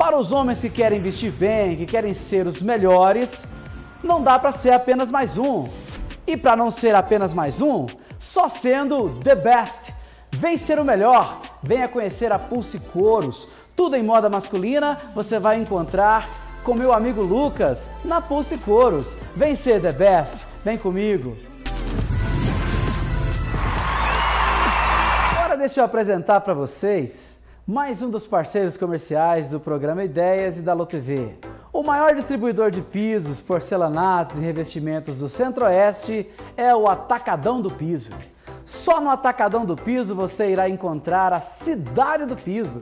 Para os homens que querem vestir bem, que querem ser os melhores, não dá para ser apenas mais um. E para não ser apenas mais um, só sendo the best. Vem ser o melhor, venha conhecer a Pulse Couros. Tudo em moda masculina você vai encontrar com meu amigo Lucas na Pulse Couros. Vem ser the best, vem comigo. Agora deixa eu apresentar para vocês mais um dos parceiros comerciais do programa Ideias e da LoTV. O maior distribuidor de pisos, porcelanatos e revestimentos do Centro-Oeste é o Atacadão do Piso. Só no Atacadão do Piso você irá encontrar a Cidade do Piso,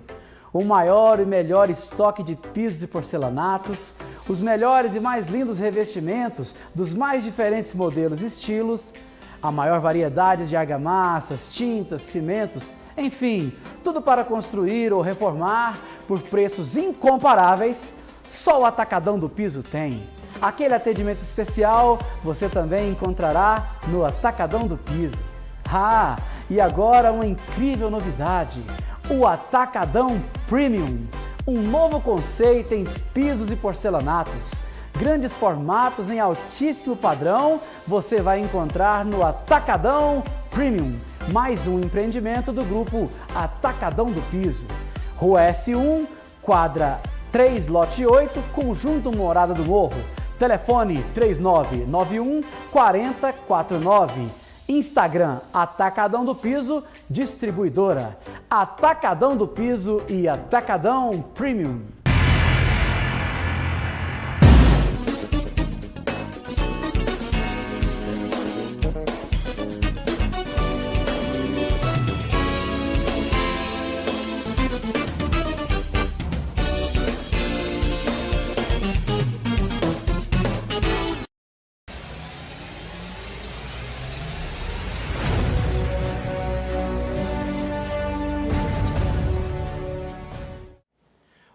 o maior e melhor estoque de pisos e porcelanatos, os melhores e mais lindos revestimentos dos mais diferentes modelos e estilos, a maior variedade de argamassas, tintas, cimentos, enfim, tudo para construir ou reformar por preços incomparáveis. Só o Atacadão do Piso tem. Aquele atendimento especial você também encontrará no Atacadão do Piso. Ah, e agora uma incrível novidade, o Atacadão Premium, um novo conceito em pisos e porcelanatos. Grandes formatos em altíssimo padrão você vai encontrar no Atacadão Premium, mais um empreendimento do grupo Atacadão do Piso. Rua S1, quadra 3, lote 8, Conjunto Morada do Morro. Telefone 3991 4049. Instagram Atacadão do Piso, distribuidora Atacadão do Piso e Atacadão Premium.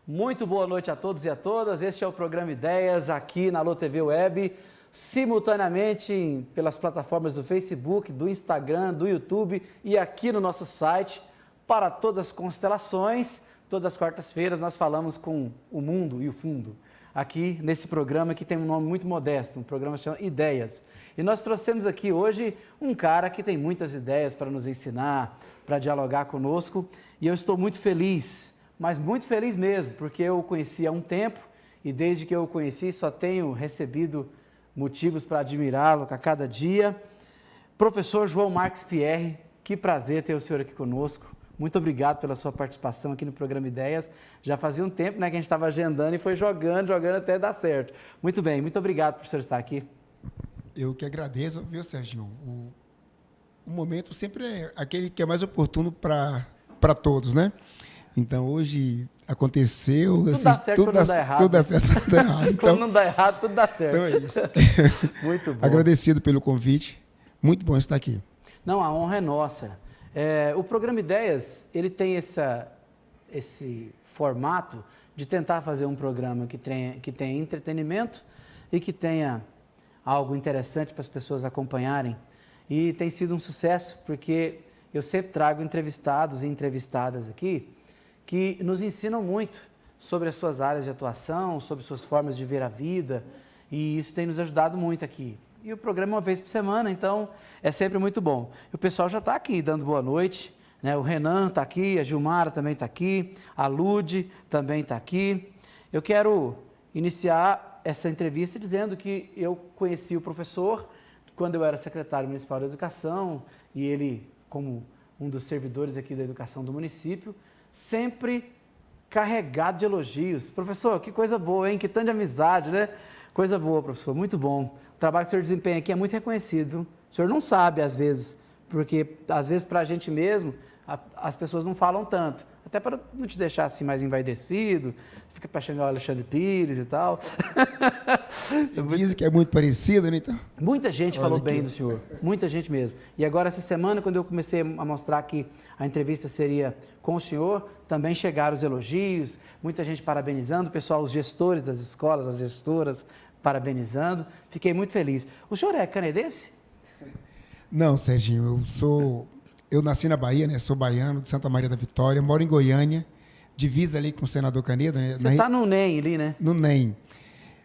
Muito boa noite a todos e a todas. Este é o programa Ideias aqui na LoTV Web, simultaneamente pelas plataformas do Facebook, do Instagram, do YouTube e aqui no nosso site para todas as constelações. Todas as quartas-feiras nós falamos com o mundo e o fundo aqui nesse programa que tem um nome muito modesto, um programa que chama Ideias. E nós trouxemos aqui hoje um cara que tem muitas ideias para nos ensinar, para dialogar conosco, e eu estou muito feliz, mas muito feliz mesmo, porque eu o conheci há um tempo e desde que eu o conheci só tenho recebido motivos para admirá-lo a cada dia. Professor João Marques Pierre, que prazer ter o senhor aqui conosco. Muito obrigado pela sua participação aqui no programa Ideias. Já fazia um tempo, né, que a gente estava agendando e foi jogando até dar certo. Muito bem, muito obrigado por o senhor estar aqui. Eu que agradeço, viu, Serginho? O momento sempre é aquele que é mais oportuno para todos, né? Então, hoje aconteceu... Tudo dá certo quando não dá errado. Tudo dá certo quando dá errado. Então, quando não dá errado, tudo dá certo. Então é isso. Muito bom. Agradecido pelo convite. Muito bom estar aqui. Não, a honra é nossa. O programa Ideias, ele tem esse formato de tentar fazer um programa que tenha entretenimento e que tenha algo interessante para as pessoas acompanharem. E tem sido um sucesso, porque eu sempre trago entrevistados e entrevistadas aqui que nos ensinam muito sobre as suas áreas de atuação, sobre suas formas de ver a vida, e isso tem nos ajudado muito aqui. E o programa é uma vez por semana, então é sempre muito bom. E o pessoal já está aqui dando boa noite, né? O Renan está aqui, a Gilmara também está aqui, a Lude também está aqui. Eu quero iniciar essa entrevista dizendo que eu conheci o professor quando eu era secretário municipal de educação, e ele, como um dos servidores aqui da educação do município, sempre carregado de elogios. Professor, que coisa boa, hein? Que tanto de amizade, né? Coisa boa, professor, muito bom. O trabalho que o senhor desempenha aqui é muito reconhecido, viu? O senhor não sabe, às vezes, porque, às vezes, para a gente mesmo, as pessoas não falam tanto. Até para não te deixar assim mais envaidecido, fica para chegar o Alexandre Pires e tal. Dizem que é muito parecido, né? Então... Muita gente falou bem do senhor, muita gente mesmo. E agora, essa semana, quando eu comecei a mostrar que a entrevista seria com o senhor, também chegaram os elogios, muita gente parabenizando, o pessoal, os gestores das escolas, as gestoras, parabenizando. Fiquei muito feliz. O senhor é canedense? Não, Serginho, eu nasci na Bahia, né? Sou baiano, de Santa Maria da Vitória, moro em Goiânia, divisa ali com o Senador Canedo. Né? Você está no NEM ali, né? No NEM.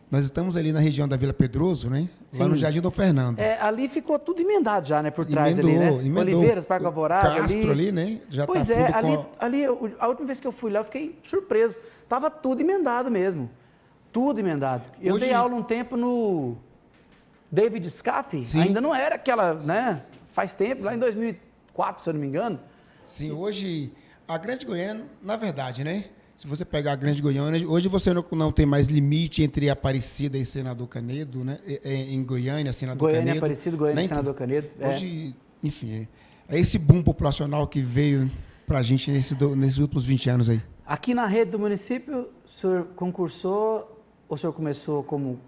Nós estamos ali na região da Vila Pedroso, né? Lá Sim. no Jardim Dom Fernando. Ali ficou tudo emendado já, né? Por trás ali, né? Emendou. Oliveiras, Parque Alvorada. Castro ali, né? Já pois tá é, tudo ali, a última vez que eu fui lá, eu fiquei surpreso. Tava tudo emendado mesmo. Tudo emendado. Eu Hoje... dei aula um tempo no David Scaff, Sim. Ainda não era aquela, né? Faz tempo, lá em 2004, se eu não me engano. Sim, hoje, a Grande Goiânia, na verdade, né? Se você pegar a Grande Goiânia, hoje você não tem mais limite entre Aparecida e Senador Canedo, né? Em Goiânia, Senador Canedo. Goiânia, Aparecida, Goiânia, né? Senador Canedo. Hoje, enfim, é esse boom populacional que veio pra gente nesses últimos 20 anos aí. Aqui na rede do município, o senhor concursou, ou o senhor começou como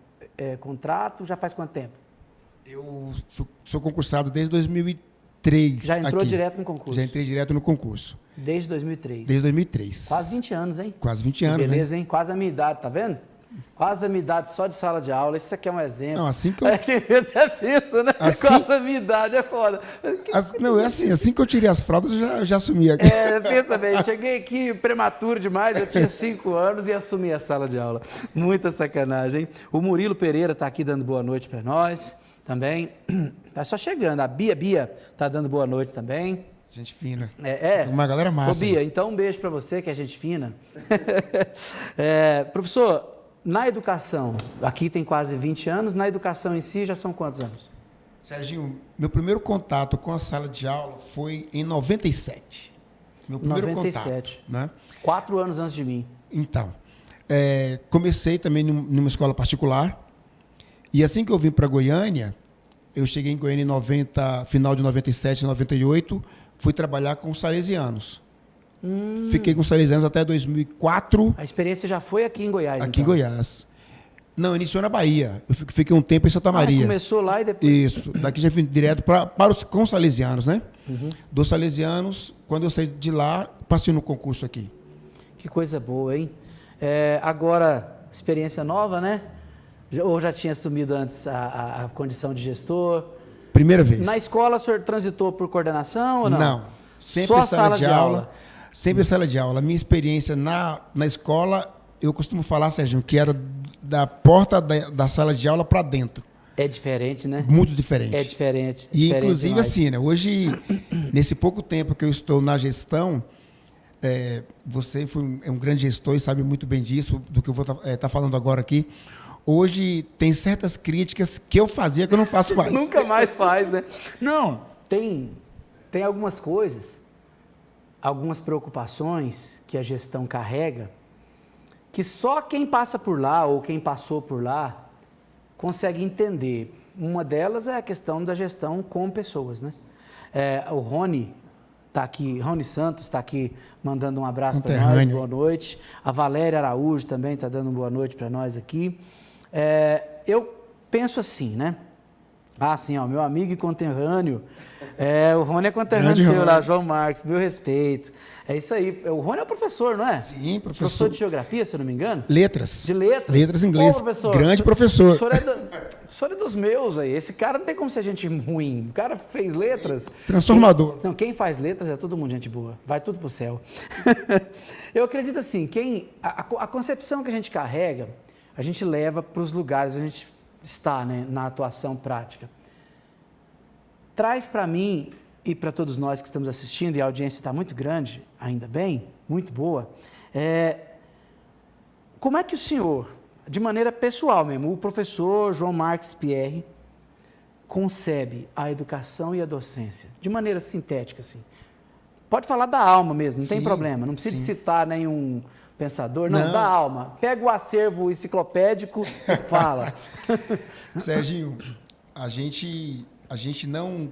contrato, já faz quanto tempo? Eu sou concursado desde 2003. Já entrou aqui. direto no concurso? Já entrei direto no concurso. Desde 2003? Desde 2003. Quase 20 anos, hein? Quase 20 anos, beleza, hein? Quase a minha idade, tá vendo? Quase a minha idade só de sala de aula. Isso aqui é um exemplo. Não, assim que eu... até pensa, né? Assim... Quase a minha idade é foda. Não, é assim que eu tirei as fraldas, eu já assumi aqui. Pensa bem, cheguei aqui prematuro demais, eu tinha 5 anos e assumi a sala de aula. Muita sacanagem, hein? O Murilo Pereira tá aqui dando boa noite para nós também. Tá só chegando. A Bia tá dando boa noite também. Gente fina. Uma galera massa. Ô, Bia, então um beijo para você, que é gente fina. Professor, na educação, aqui tem quase 20 anos, na educação em si já são quantos anos? Serginho, meu primeiro contato com a sala de aula foi em 97. Meu primeiro 97. contato. Né? 4 anos antes de mim. Então, comecei também numa escola particular. E assim que eu vim para Goiânia, eu cheguei em Goiânia em final de 97, 98, fui trabalhar com os salesianos. Fiquei com os salesianos até 2004. A experiência já foi aqui em Goiás, Aqui então. em Goiás. Não, iniciou na Bahia. Eu fiquei um tempo em Santa Maria. Começou lá e depois... Isso. Daqui já vim direto com os salesianos, né? Dos salesianos, quando eu saí de lá, passei no concurso aqui. Que coisa boa, hein? Agora, experiência nova, né? Ou já tinha assumido antes a condição de gestor? Primeira vez. Na escola, o senhor transitou por coordenação ou não? Não. Sempre só sala de aula. Sempre sala de aula. Minha experiência na escola, eu costumo falar, Serginho, que era da porta da sala de aula para dentro. É diferente, né? Muito diferente. É diferente. E, inclusive, demais. assim, né? Hoje, nesse pouco tempo que eu estou na gestão, você é um grande gestor e sabe muito bem disso, do que eu vou estar falando agora aqui. Hoje, tem certas críticas que eu fazia que eu não faço mais. Nunca mais faz, né? Não, tem algumas coisas, algumas preocupações que a gestão carrega, que só quem passa por lá ou quem passou por lá consegue entender. Uma delas é a questão da gestão com pessoas, né? O Rony está aqui, Rony Santos está aqui mandando um abraço para nós, boa noite. A Valéria Araújo também está dando boa noite para nós aqui. Eu penso assim, né? Sim, ó, meu amigo e conterrâneo, o Rony é conterrâneo seu lá, João Marcos, meu respeito. É isso aí, o Rony é professor, não é? Sim, professor. Professor de geografia, se eu não me engano? Letras. De letras? Letras em inglês. Ô, professor, grande professor. O senhor é dos meus aí, esse cara não tem como ser gente ruim, o cara fez letras. Transformador. Quem faz letras é todo mundo gente boa, vai tudo pro céu. Eu acredito assim, a concepção que a gente carrega, a gente leva para os lugares onde a gente está, né, na atuação prática. Traz para mim e para todos nós que estamos assistindo, e a audiência está muito grande, ainda bem, muito boa, como é que o senhor, de maneira pessoal mesmo, o professor João Marques Pierre, concebe a educação e a docência, de maneira sintética, assim? Pode falar da alma mesmo, não tem problema, não precisa citar nenhum pensador, não, da alma. Pega o acervo enciclopédico e fala. Serginho, a gente não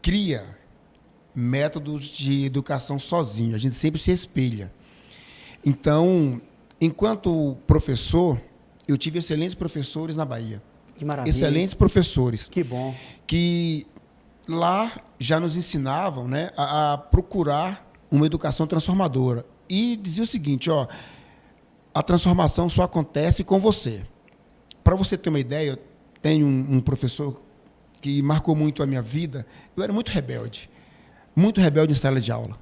cria métodos de educação sozinho, a gente sempre se espelha. Então, enquanto professor, eu tive excelentes professores na Bahia. Que maravilha. Excelentes professores. Que bom. Que lá já nos ensinavam, né, a procurar uma educação transformadora. E dizia o seguinte, a transformação só acontece com você. Para você ter uma ideia, eu tenho um professor que marcou muito a minha vida. Eu era muito rebelde em sala de aula.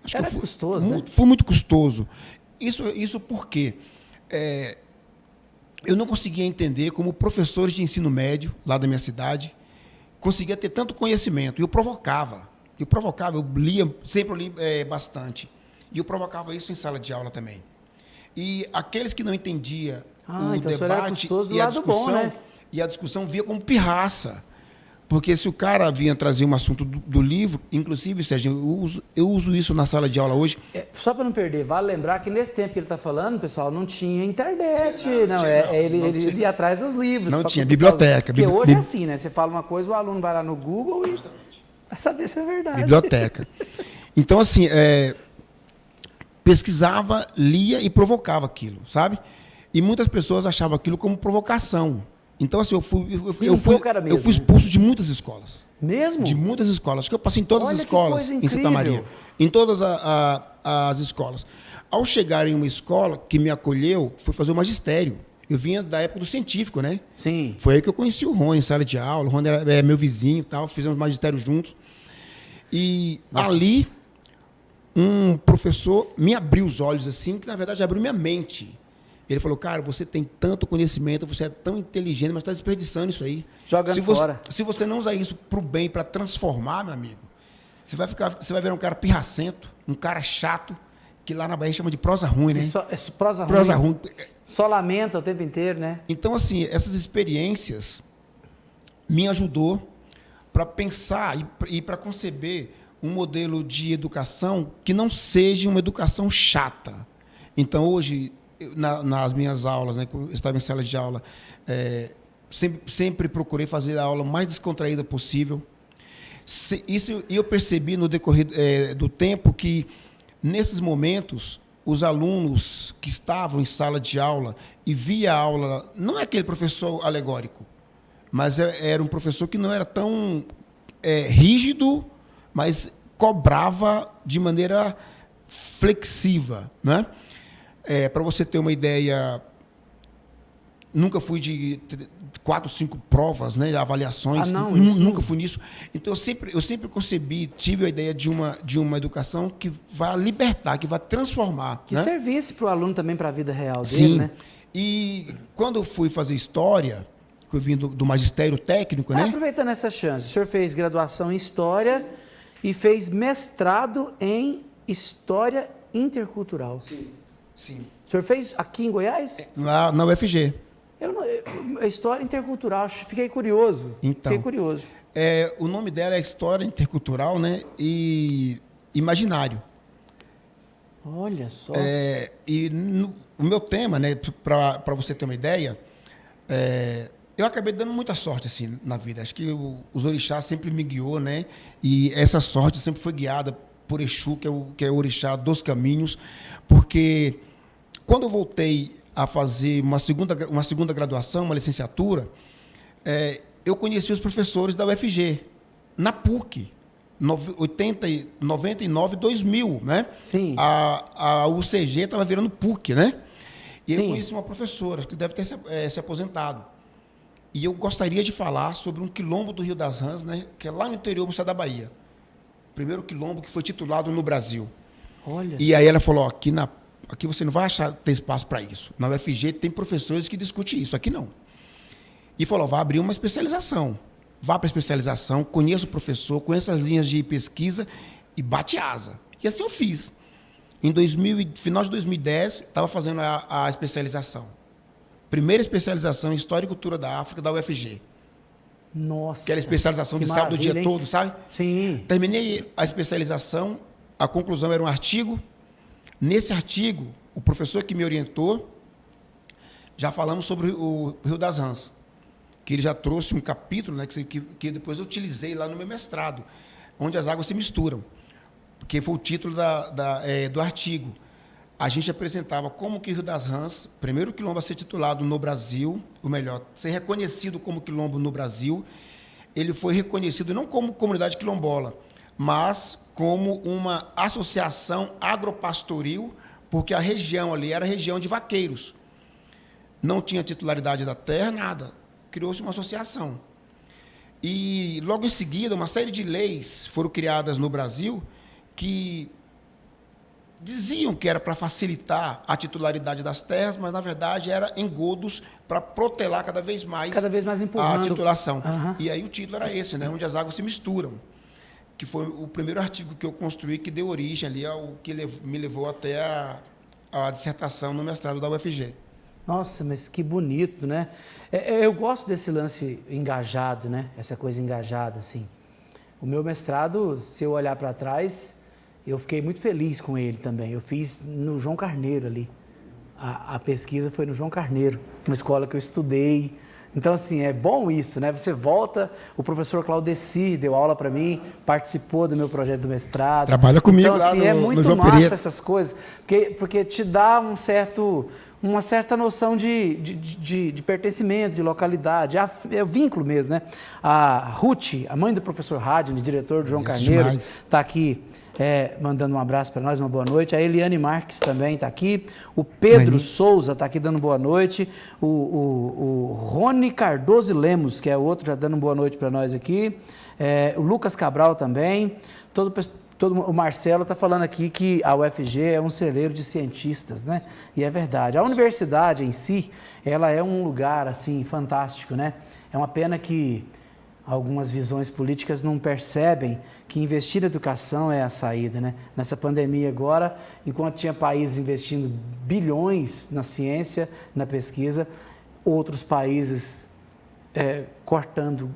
Acho Era que eu custoso, né? foi muito custoso. Isso porque eu não conseguia entender como professores de ensino médio, lá da minha cidade, conseguia ter tanto conhecimento. E eu provocava. Eu lia, sempre li bastante. E eu provocava isso em sala de aula também. E aqueles que não entendiam o Então o senhor era debate custoso do e a lado bom, discussão, né? e a discussão via como pirraça. Porque se o cara vinha trazer um assunto do livro, inclusive, Sérgio, eu uso isso na sala de aula hoje. Só para não perder, vale lembrar que nesse tempo que ele está falando, pessoal, não tinha internet. Ele ia atrás dos livros. Não tinha biblioteca. Porque hoje é assim, né? Você fala uma coisa, o aluno vai lá no Google e vai saber se é verdade. Biblioteca. Então, assim, pesquisava, lia e provocava aquilo, sabe? E muitas pessoas achavam aquilo como provocação. Então, assim, eu fui expulso de muitas escolas. Mesmo? De muitas escolas. Acho que eu passei em todas as escolas em Santa Maria. Em todas as escolas. Ao chegar em uma escola que me acolheu, fui fazer o magistério. Eu vinha da época do científico, né? Sim. Foi aí que eu conheci o Rony em sala de aula. O Rony era meu vizinho e tal. Fizemos magistério juntos. E ali, um professor me abriu os olhos assim, que na verdade abriu minha mente. Ele falou, cara, você tem tanto conhecimento, você é tão inteligente, mas está desperdiçando isso aí. Jogando fora. Se você não usar isso para o bem, para transformar, meu amigo, você vai ver um cara pirracento, um cara chato, que lá na Bahia chama de prosa ruim, né? Prosa ruim. Só lamenta o tempo inteiro, né? Então, assim, essas experiências me ajudou para pensar e para conceber um modelo de educação que não seja uma educação chata. Então, hoje, nas minhas aulas, né, eu estava em sala de aula, sempre procurei fazer a aula mais descontraída possível. Isso eu percebi no decorrer do tempo que, nesses momentos, os alunos que estavam em sala de aula e via a aula, não é aquele professor alegórico, mas era um professor que não era tão rígido, mas cobrava de maneira flexiva, né? Para você ter uma ideia, nunca fui de 4, 5 provas, né, avaliações, nunca fui nisso. Então, eu sempre tive a ideia de uma educação que vai libertar, que vai transformar. Que né? servisse para o aluno também para a vida real dele, Sim. né? E quando eu fui fazer história, que eu vim do magistério técnico, né? Aproveitando essa chance, o senhor fez graduação em História e fez mestrado em História Intercultural. Sim. O senhor fez aqui em Goiás? Na UFG. História Intercultural, fiquei curioso. Então, fiquei curioso. O nome dela é História Intercultural, né? E Imaginário. Olha só. O meu tema, né, para você ter uma ideia, eu acabei dando muita sorte assim na vida. Acho que os orixás sempre me guiou, né? E essa sorte sempre foi guiada por Exu, que é o orixá dos caminhos, porque quando eu voltei a fazer uma segunda graduação, uma licenciatura, eu conheci os professores da UFG, na PUC, 99, 2000, né? Sim. A UCG estava virando PUC, né? E Sim. eu conheci uma professora, que deve ter se aposentado. E eu gostaria de falar sobre um quilombo do Rio das Rãs, né? Que é lá no interior do estado da Bahia. Primeiro quilombo que foi titulado no Brasil. Olha. E aí ela falou, aqui você não vai ter espaço para isso. Na UFG tem professores que discutem isso, aqui não. E falou, vai abrir uma especialização. Vá para a especialização, conheça o professor, conheça as linhas de pesquisa e bate asa. E assim eu fiz. Final de 2010, estava fazendo a especialização. Primeira especialização em História e Cultura da África da UFG. Nossa. Aquela especialização de sábado o dia todo, sabe? Sim. Terminei a especialização, a conclusão era um artigo. Nesse artigo, o professor que me orientou, já falamos sobre o Rio das Rãs, que ele já trouxe um capítulo, né, que depois eu utilizei lá no meu mestrado, onde as águas se misturam, porque foi o título do artigo. A gente apresentava como que o Rio das Rãs, primeiro quilombo a ser titulado no Brasil, ou melhor, ser reconhecido como quilombo no Brasil, ele foi reconhecido não como comunidade quilombola, mas como uma associação agropastoril, porque a região ali era região de vaqueiros. Não tinha titularidade da terra, nada. Criou-se uma associação. E, logo em seguida, uma série de leis foram criadas no Brasil que diziam que era para facilitar a titularidade das terras, mas, na verdade, era engodos para protelar cada vez mais empurrando a titulação. Uhum. E aí o título era esse, né? Onde as águas se misturam, que foi o primeiro artigo que eu construí, que deu origem ali ao que me levou até a dissertação no mestrado da UFG. Nossa, mas que bonito, né? Eu gosto desse lance engajado, né? Essa coisa engajada, assim. O meu mestrado, se eu olhar para trás, eu fiquei muito feliz com ele também. Eu fiz no João Carneiro ali. A pesquisa foi no João Carneiro, uma escola que eu estudei. Então, assim, é bom isso, né? Você volta, o professor Claudeci deu aula para mim, participou do meu projeto do mestrado. Trabalha comigo então, assim, lá é no muito João massa Pereira. essas coisas, porque te dá uma certa noção de pertencimento, de localidade, é o vínculo mesmo, né? A Ruth, a mãe do professor Radley, diretor do João Carneiro, está aqui mandando um abraço para nós, uma boa noite. A Eliane Marques também está aqui. O Pedro Souza está aqui dando boa noite. O Rony Cardoso Lemos, que é outro, já dando boa noite para nós aqui. O Lucas Cabral também. O Marcelo está falando aqui que a UFG é um celeiro de cientistas, né? E é verdade. A universidade em si, ela é um lugar, assim, fantástico, né? É uma pena que algumas visões políticas não percebem que investir na educação é a saída, né? Nessa pandemia agora, enquanto tinha países investindo bilhões na ciência, na pesquisa, outros países cortando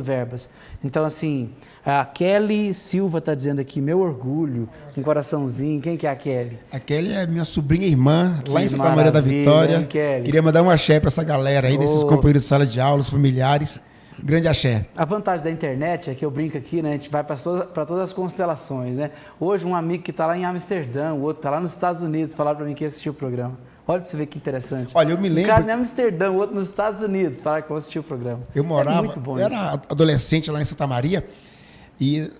verbas. Então, assim, a Kelly Silva está dizendo aqui, meu orgulho, um coraçãozinho. Quem que é a Kelly? A Kelly é minha sobrinha irmã, lá em Santa Maria da maravilha, Vitória. hein, Kelly? Queria mandar um axé para essa galera aí, desses companheiros de sala de aula, os familiares. Grande axé. A vantagem da internet é que eu brinco aqui, né? A gente vai para todas as constelações, né? Hoje, um amigo que está lá em Amsterdã, o outro está lá nos Estados Unidos, falaram para mim que ia assistir o programa. Olha para você ver que interessante. Olha, eu me lembro... Um cara em Amsterdã, o outro nos Estados Unidos, falaram que vão assistir o programa. Eu morava, muito bom eu era adolescente lá em Santa Maria, e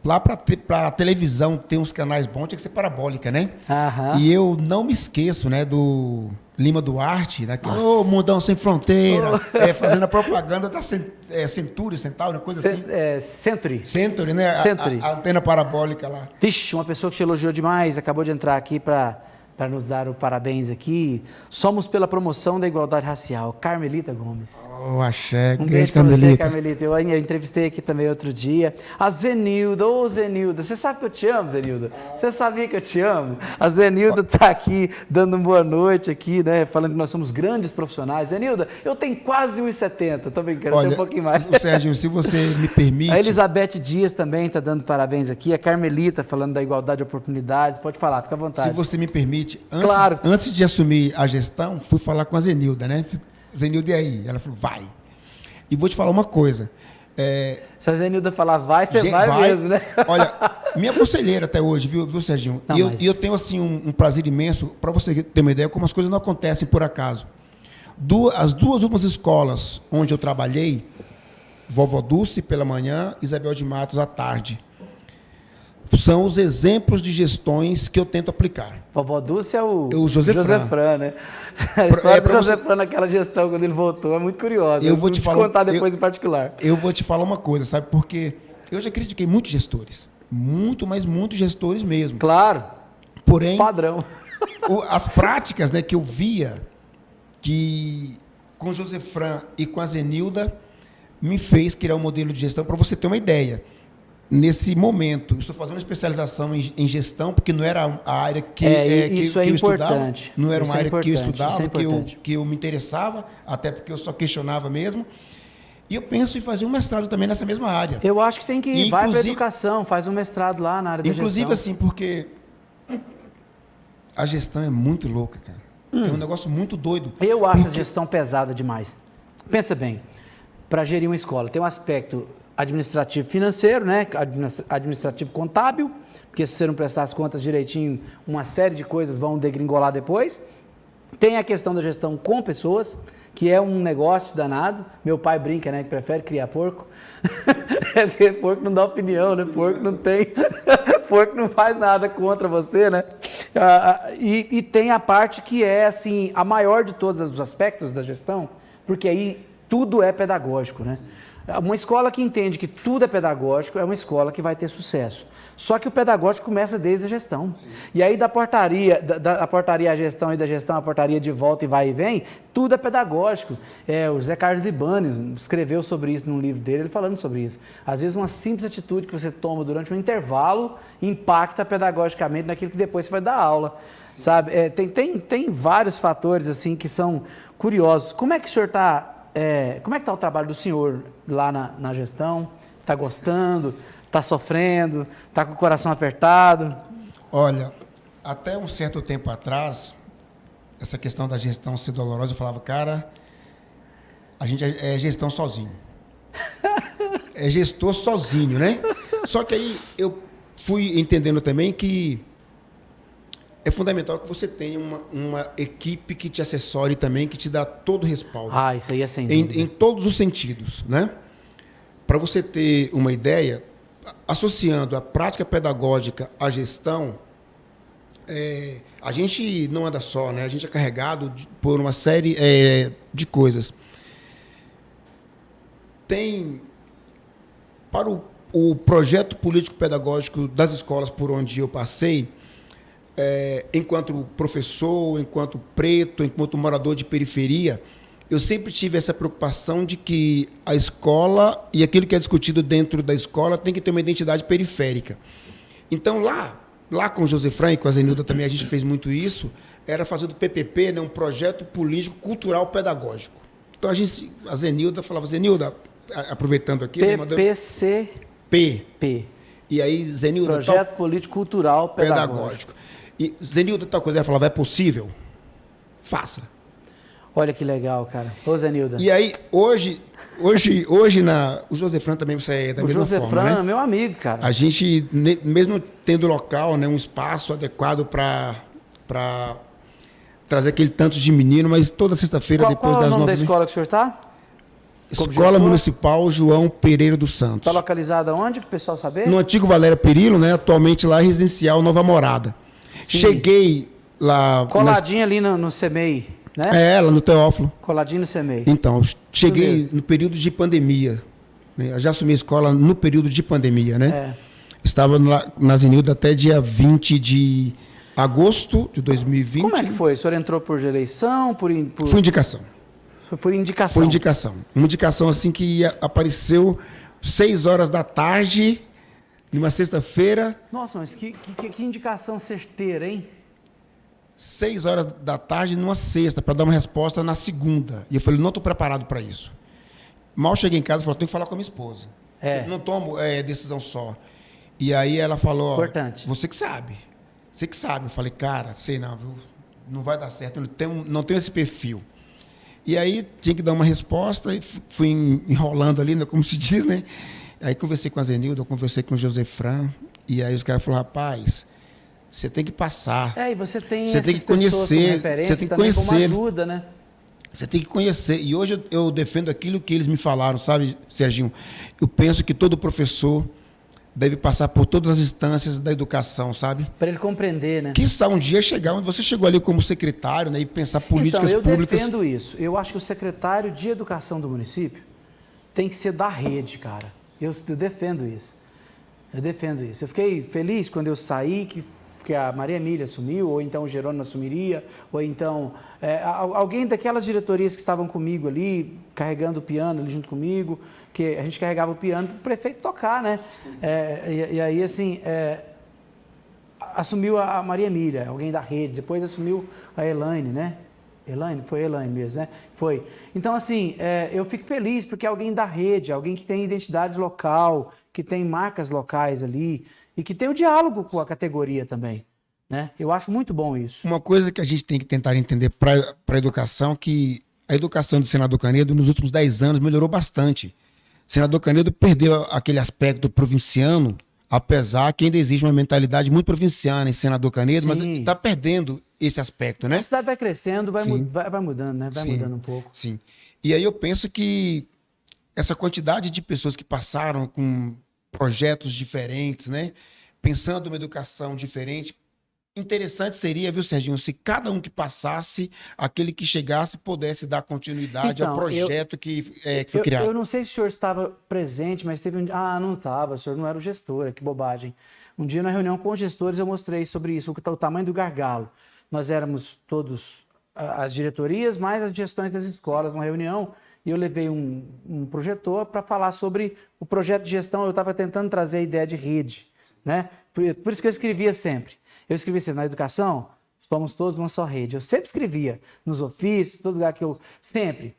lá para televisão ter uns canais bons, tinha que ser parabólica, né? Aham. E eu não me esqueço, né, do Lima Duarte, né? Ô, Mundão Sem Fronteira, fazendo a propaganda da Century, Centauri, coisa assim. Century, né? Century. A antena parabólica lá. Vixe, uma pessoa que te elogiou demais, acabou de entrar aqui para nos dar o parabéns aqui. Somos pela promoção da igualdade racial. Carmelita Gomes. Oh, axé, Um grande beijo pra Carmelita. você, Carmelita. Eu entrevistei aqui também outro dia. A Zenilda. Zenilda. Você sabe que eu te amo, Zenilda? Você sabia que eu te amo? A Zenilda está aqui, dando uma boa noite aqui, né? Falando que nós somos grandes profissionais. Zenilda, eu tenho quase 1,70. Tô brincando, eu tenho um pouquinho mais. Sérgio, se você me permite... A Elizabeth Dias também está dando parabéns aqui. A Carmelita falando da igualdade de oportunidades. Pode falar, fica à vontade. Se você me permite, Claro. antes de assumir a gestão, fui falar com a Zenilda, né? Zenilda, e aí? Ela falou, vai. E vou te falar uma coisa. Se a Zenilda falar vai, você vai mesmo, né? Olha, minha conselheira até hoje, viu, Serginho? E eu tenho, assim, um prazer imenso, para você ter uma ideia, como as coisas não acontecem por acaso. As duas últimas escolas onde eu trabalhei, Vovó Dulce pela manhã, Isabel de Matos à tarde, são os exemplos de gestões que eu tento aplicar. Vovó Dulce é o Josefran, né? A história do Josefran naquela gestão, quando ele voltou, é muito curiosa. Eu vou te contar depois em particular. Eu vou te falar uma coisa, sabe? Porque eu já critiquei muitos gestores. Mas muitos gestores mesmo. Claro. Porém, padrão. As práticas, né, que eu via que com o Josefran e com a Zenilda me fez criar um modelo de gestão. Para você ter uma ideia, nesse momento, estou fazendo especialização em gestão, porque não era a área que eu estudava. Não era uma área que eu estudava, que eu me interessava, até porque eu só questionava mesmo. E eu penso em fazer um mestrado também nessa mesma área. Eu acho que tem que ir, vai para a educação, faz um mestrado lá na área da gestão. Inclusive, assim, porque a gestão é muito louca, cara. É um negócio muito doido. Eu acho a gestão pesada demais. Pensa bem, para gerir uma escola, tem um aspecto administrativo financeiro, né? Administrativo contábil, porque se você não prestar as contas direitinho, uma série de coisas vão degringolar depois. Tem a questão da gestão com pessoas, que é um negócio danado. Meu pai brinca, né, que prefere criar porco. Porque porco não dá opinião, né? Porco não tem... porco não faz nada contra você, né? E tem a parte que é, assim, a maior de todos os aspectos da gestão, porque aí tudo é pedagógico, né? Uma escola que entende que tudo é pedagógico é uma escola que vai ter sucesso. Só que o pedagógico começa desde a gestão. Sim. E aí da portaria à gestão e da gestão à portaria de volta e vai e vem, tudo é pedagógico. O Zé Carlos Libani escreveu sobre isso num livro dele, ele falando sobre isso. Às vezes uma simples atitude que você toma durante um intervalo impacta pedagogicamente naquilo que depois você vai dar aula. Sim. Sabe? Tem vários fatores assim que são curiosos. Como é que o senhor está... como é que está o trabalho do senhor lá na gestão? Está gostando? Está sofrendo? Está com o coração apertado? Olha, até um certo tempo atrás, essa questão da gestão ser dolorosa, eu falava, cara, a gente é gestão sozinho. É gestor sozinho, né? Só que aí eu fui entendendo também que é fundamental que você tenha uma equipe que te assessore também, que te dá todo o respaldo. Isso aí é sem dúvida. Em todos os sentidos, né? Para você ter uma ideia, associando a prática pedagógica à gestão, a gente não anda só, né? A gente é carregado por uma série de coisas. Tem, para o projeto político-pedagógico das escolas por onde eu passei, enquanto professor, enquanto preto, enquanto morador de periferia, eu sempre tive essa preocupação de que a escola e aquilo que é discutido dentro da escola tem que ter uma identidade periférica. Então, lá com o José Fran e com a Zenilda também, a gente fez muito isso, era fazer do PPP, né, um projeto político cultural pedagógico. Então, a Zenilda falava, Zenilda, aproveitando aqui... PPCP. E aí, Zenilda... Projeto político cultural pedagógico. E Zenilda, tal coisa, ela falava, é possível? Faça. Olha que legal, cara. Ô, Zenilda. E aí, hoje o José Fran também sai da mesma forma, né? O José Fran é meu amigo, cara. A gente, mesmo tendo local, né, um espaço adequado para trazer aquele tanto de menino, mas toda sexta-feira, depois das 9h... Qual é o nome da escola que o senhor está? Escola Municipal João Pereira dos Santos. Está localizada onde, para o pessoal saber? No antigo Valéria Perillo, né? Atualmente lá é residencial Nova Morada. Sim. Cheguei lá... Coladinho ali no CEMEI. Né? Lá no Teófilo. Coladinho no CEMEI. Então, cheguei no período de pandemia. Né? Eu já assumi a escola no período de pandemia, né? Estava na Zenilda até dia 20 de agosto de 2020. Como é que foi? O senhor entrou por eleição? Foi indicação. Foi por indicação? Foi indicação. Uma indicação assim que apareceu 6 horas da tarde, numa sexta-feira. Nossa, mas que indicação certeira, hein? 6 horas da tarde numa sexta, para dar uma resposta na segunda. E eu falei, não estou preparado para isso. Mal cheguei em casa, falei, tenho que falar com a minha esposa. Eu não tomo decisão só. E aí ela falou, importante. Você que sabe. Você que sabe. Eu falei, cara, sei não, viu? Não vai dar certo, não tenho esse perfil. E aí tinha que dar uma resposta, e fui enrolando ali, né, como se diz, né? Aí conversei com a Zenilda, conversei com o José Fran, e aí os caras falaram, rapaz... Você tem que passar. E você tem que conhecer, você tem que conhecer, como ajuda, né? Você tem que conhecer. E hoje eu defendo aquilo que eles me falaram, sabe, Serginho? Eu penso que todo professor deve passar por todas as instâncias da educação, sabe? Para ele compreender, né? Quiçá um dia chegar onde você chegou ali como secretário, né, e pensar políticas públicas. Eu defendo isso. Eu acho que o secretário de educação do município tem que ser da rede, cara. Eu defendo isso. Eu defendo isso. Eu fiquei feliz quando eu saí, que a Maria Emília assumiu, ou então o Jerônimo assumiria, ou então alguém daquelas diretorias que estavam comigo ali, carregando o piano ali junto comigo, que a gente carregava o piano para o prefeito tocar, né? E aí, assim, assumiu a Maria Emília, alguém da rede, depois assumiu a Elaine, né? Foi Elaine mesmo, né? Foi. Então, assim, eu fico feliz porque é alguém da rede, alguém que tem identidade local, que tem marcas locais ali, e que tem o diálogo com a categoria também, né? Eu acho muito bom isso. Uma coisa que a gente tem que tentar entender para a educação, que a educação do senador Canedo nos últimos 10 anos melhorou bastante. O senador Canedo perdeu aquele aspecto provinciano, apesar que ainda existe uma mentalidade muito provinciana em senador Canedo, mas está perdendo esse aspecto, né? A cidade vai crescendo, vai mudando, né? Vai mudando um pouco. Sim. E aí eu penso que essa quantidade de pessoas que passaram com projetos diferentes, né? Pensando uma educação diferente, interessante seria, viu, Serginho, se cada um que passasse, aquele que chegasse, pudesse dar continuidade ao Então, projeto que foi criado. eu não sei se o senhor estava presente, mas teve um... Ah, não estava, o senhor não era o gestor, que bobagem. Um dia, na reunião com os gestores, eu mostrei sobre isso, o tamanho do gargalo. Nós éramos todos, as diretorias, mais as gestões das escolas, numa reunião, e eu levei um projetor para falar sobre o projeto de gestão. Eu estava tentando trazer a ideia de rede, né? Por isso que eu escrevia sempre. Eu escrevia assim, na educação, somos todos uma só rede. Eu sempre escrevia, nos ofícios, todo lugar que eu... Sempre.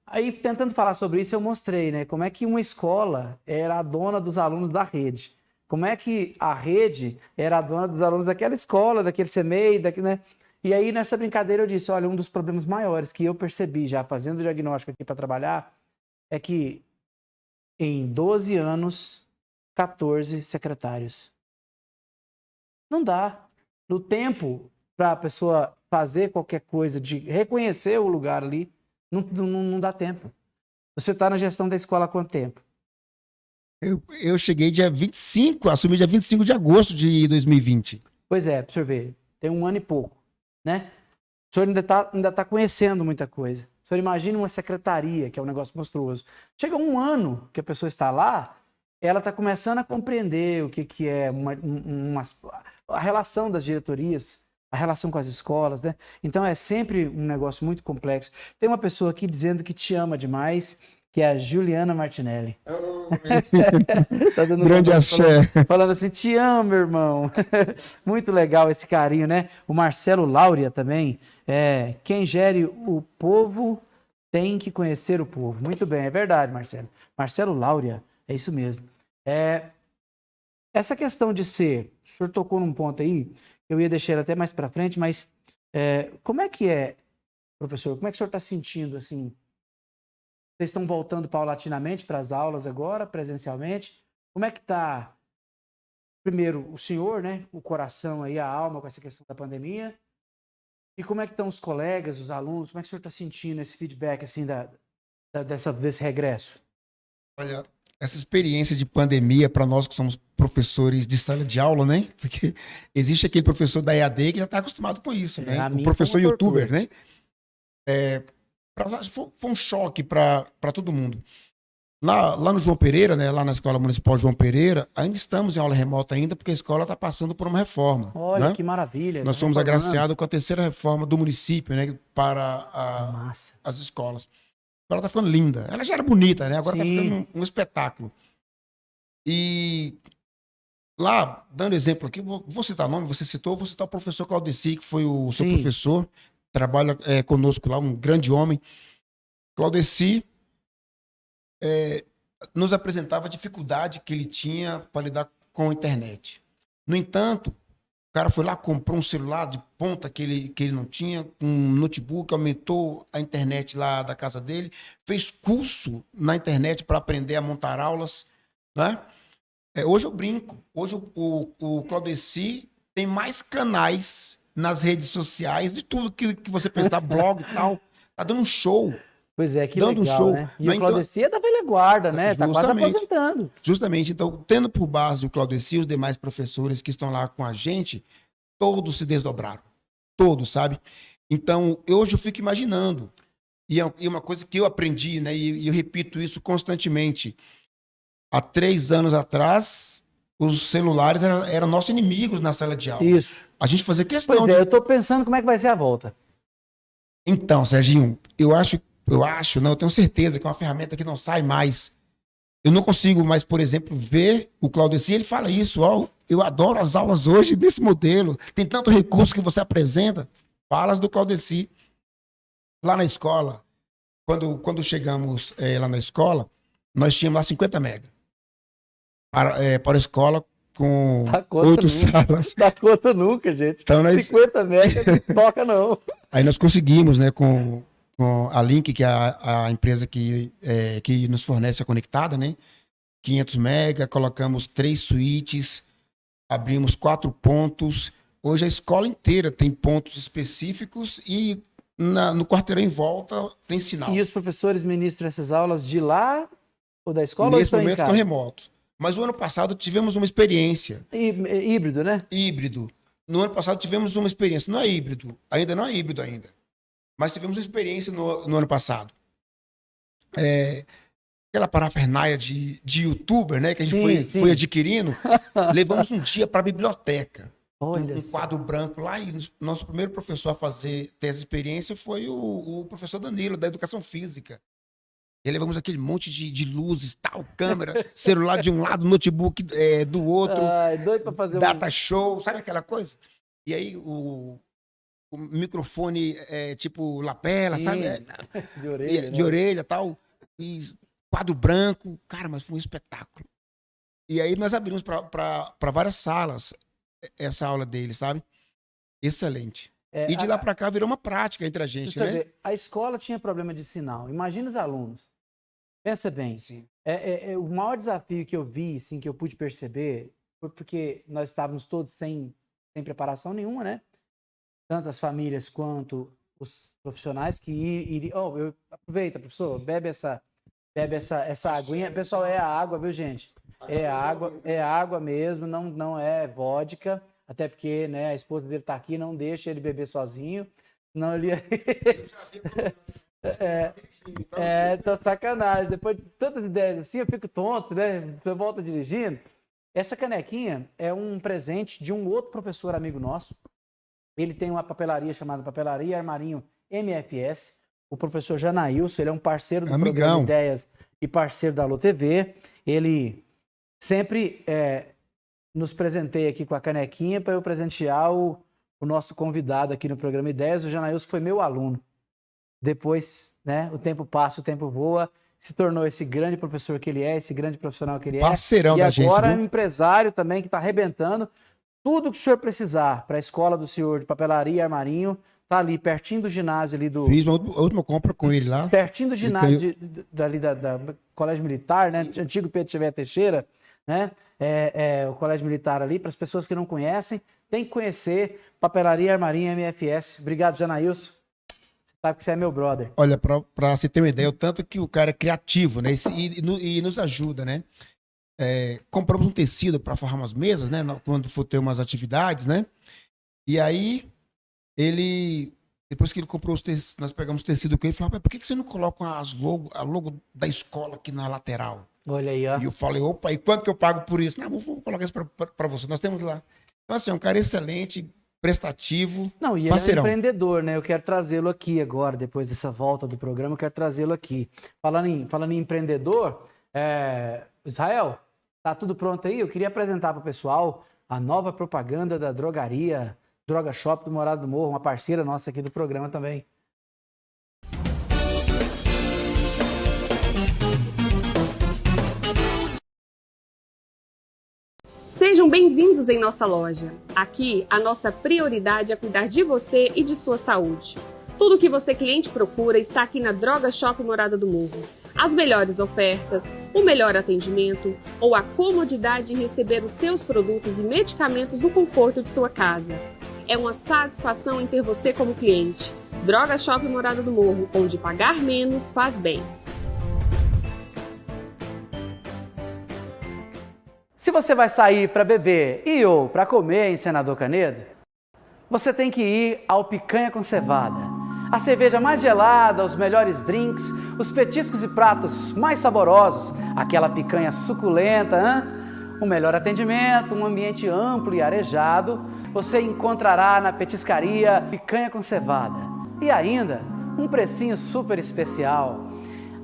Aí, tentando falar sobre isso, eu mostrei, né? Como é que uma escola era a dona dos alunos da rede. Como é que a rede era a dona dos alunos daquela escola, daquele CMEI, né? E aí, nessa brincadeira, eu disse, olha, um dos problemas maiores que eu percebi já fazendo o diagnóstico aqui para trabalhar é que em 12 anos, 14 secretários. Não dá. No tempo para a pessoa fazer qualquer coisa, de reconhecer o lugar ali, não dá tempo. Você está na gestão da escola há quanto tempo? Eu cheguei dia 25, assumi dia 25 de agosto de 2020. Pois é, para o senhor ver, tem um ano e pouco, né? O senhor ainda tá conhecendo muita coisa. O senhor imagina uma secretaria, que é um negócio monstruoso. Chega um ano que a pessoa está lá, ela está começando a compreender o que é a relação das diretorias, a relação com as escolas, né? Então é sempre um negócio muito complexo. Tem uma pessoa aqui dizendo que te ama demais, que é a Juliana Martinelli. Tá dando Grande axé. falando assim, te amo, meu irmão. Muito legal esse carinho, né? O Marcelo Láurea também. Quem gere o povo tem que conhecer o povo. Muito bem, é verdade, Marcelo. Marcelo Láurea, é isso mesmo. Essa questão de ser, o senhor tocou num ponto aí, eu ia deixar ele até mais para frente, mas como é que é, professor? Como é que o senhor está sentindo assim? Vocês estão voltando paulatinamente para as aulas agora, presencialmente? Como é que está, primeiro, o senhor, né? O coração aí, a alma com essa questão da pandemia? E como é que estão os colegas, os alunos? Como é que o senhor está sentindo esse feedback, assim, desse regresso? Olha, essa experiência de pandemia, para nós que somos professores de sala de aula, né? Porque existe aquele professor da EAD que já está acostumado com isso, né? O professor youtuber, né? Foi um choque para todo mundo. Lá no João Pereira, né, lá na Escola Municipal João Pereira, ainda estamos em aula remota ainda, porque a escola está passando por uma reforma. Olha, né? que maravilha. Nós somos agraciados com a terceira reforma do município, né, para as escolas. A escola está ficando linda. Ela já era bonita, né? Agora está ficando um espetáculo. E lá, dando exemplo aqui, vou citar nome, você citou, vou citar o professor Claudeci, que foi o seu professor, trabalha conosco lá, um grande homem. Claudeci nos apresentava a dificuldade que ele tinha para lidar com a internet. No entanto, o cara foi lá, comprou um celular de ponta que ele não tinha, um notebook, aumentou a internet lá da casa dele, fez curso na internet para aprender a montar aulas, né? Hoje eu brinco, hoje o Claudeci tem mais canais nas redes sociais, de tudo que você pensar, blog e tal, tá dando um show. Pois é, que dando legal, um show. né? E o Claudeci é da velha guarda, né? Tá quase aposentando. Justamente, então, tendo por base o Claudeci e os demais professores que estão lá com a gente, todos se desdobraram. Todos, sabe? Então, hoje eu fico imaginando, e é uma coisa que eu aprendi, né? E eu repito isso constantemente. Há 3 anos atrás, os celulares eram nossos inimigos na sala de aula. Isso. A gente fazia questão Pois eu tô pensando como é que vai ser a volta. Então, Serginho, eu acho, não, eu tenho certeza que é uma ferramenta que não sai mais. Eu não consigo mais, por exemplo, ver o Claudeci, ele fala isso, eu adoro as aulas hoje desse modelo, tem tanto recurso que você apresenta, falas do Claudeci. Lá na escola, quando chegamos lá na escola, nós tínhamos lá 50 mega para a escola com 8 salas. Dá conta nunca, gente. Então, 50 mega não toca não. Aí nós conseguimos, né, com a Link, que é a empresa que nos fornece a conectada, né? 500 mega, colocamos 3 suítes, abrimos 4 pontos. Hoje a escola inteira tem pontos específicos e no quarteirão em volta tem sinal. E os professores ministram essas aulas de lá ou da escola? Nesse momento estão remotos. Mas o ano passado tivemos uma experiência. Híbrido, né? Híbrido. no ano passado tivemos uma experiência, não é híbrido, ainda não é híbrido ainda, mas tivemos uma experiência no ano passado. Aquela parafernália de youtuber, né, que a gente foi adquirindo, levamos um dia para a biblioteca. Olha Um quadro branco lá, e nosso primeiro professor a ter essa experiência foi o professor Danilo, da Educação Física. E levamos aquele monte de luzes, tal, câmera, celular de um lado, notebook do outro, doido pra fazer data show, sabe aquela coisa? E aí o microfone tipo lapela, Sim, sabe? de orelha, de orelha, tal, e quadro branco, cara, mas foi um espetáculo. E aí nós abrimos para várias salas essa aula dele, sabe? Excelente. E de lá para cá virou uma prática entre a gente, né? Ver, a escola tinha problema de sinal. Imagina os alunos. Pensa bem. Sim. O maior desafio que eu vi, assim, que eu pude perceber, foi porque nós estávamos todos sem preparação nenhuma, né? Tanto as famílias quanto os profissionais que iriam. Aproveita, professor, bebe essa aguinha. Pessoal, é a água, viu, gente? É água mesmo, não é vodka. Até porque, né, a esposa dele tá aqui, não deixa ele beber sozinho. Senão ele ia... Então sacanagem. Depois de tantas ideias assim, eu fico tonto, né? Você volta dirigindo. Essa canequinha é um presente de um outro professor amigo nosso. Ele tem uma papelaria chamada Papelaria Armarinho MFS. O professor Janailson, ele é um parceiro do programa Ideias e parceiro da Alô TV. Ele sempre nos presenteia aqui com a canequinha para eu presentear o nosso convidado aqui no programa Ideias. O Janailson foi meu aluno. Depois, né, o tempo passa, o tempo voa, se tornou esse grande professor que ele é, esse grande profissional que ele é. Parceirão da gente, e agora é um empresário também que está arrebentando. Tudo que o senhor precisar para a escola do senhor de papelaria e armarinho, tá ali, pertinho do ginásio ali do... Fiz uma última compra com ele lá. Pertinho do ginásio dali da Colégio Militar, né? Antigo Pedro Xavier Teixeira, né? O Colégio Militar ali, para as pessoas que não conhecem, tem que conhecer Papelaria e Armarinho MFS. Obrigado, Janailson. Sabe que você é meu brother. Olha, pra você ter uma ideia, o tanto que o cara é criativo, né? E nos ajuda, né? Compramos um tecido para forrar umas mesas, né? Quando for ter umas atividades, né? E aí, depois que ele comprou os tecidos, nós pegamos o tecido com ele e falamos, por que você não coloca a logo da escola aqui na lateral? Olha aí, ó. E eu falei, opa, e quanto que eu pago por isso? Não, vou colocar isso para você. Nós temos lá. Então, assim, é um cara excelente, prestativo, não, e ele parceirão. É um empreendedor, né? Eu quero trazê-lo aqui agora, depois dessa volta do programa, eu quero trazê-lo aqui. Falando em empreendedor, Israel, tá tudo pronto aí? Eu queria apresentar para o pessoal a nova propaganda da drogaria Droga Shop do Morado do Morro, uma parceira nossa aqui do programa também. Sejam bem-vindos em nossa loja. Aqui, a nossa prioridade é cuidar de você e de sua saúde. Tudo o que você, cliente, procura está aqui na Droga Shop Morada do Morro. As melhores ofertas, o melhor atendimento ou a comodidade em receber os seus produtos e medicamentos no conforto de sua casa. É uma satisfação em ter você como cliente. Droga Shop Morada do Morro, onde pagar menos faz bem. Se você vai sair para beber ou para comer em Senador Canedo, você tem que ir ao Picanha com Cevada. A cerveja mais gelada, os melhores drinks, os petiscos e pratos mais saborosos, aquela picanha suculenta, hein? O melhor atendimento, um ambiente amplo e arejado, você encontrará na petiscaria Picanha com Cevada. E ainda, um precinho super especial.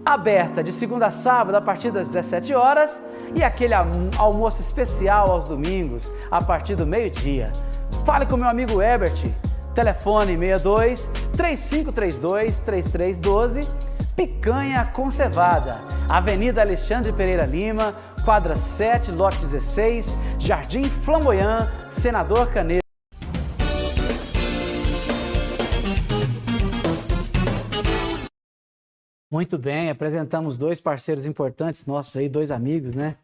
Aberta de segunda a sábado a partir das 17 horas e aquele almoço especial aos domingos a partir do meio-dia. Fale com meu amigo Herbert, telefone 62 3532 3312, Picanha com Cevada, Avenida Alexandre Pereira Lima, quadra 7, lote 16, Jardim Flamboyant, Senador Canedo. Muito bem, apresentamos dois parceiros importantes nossos aí, dois amigos, né?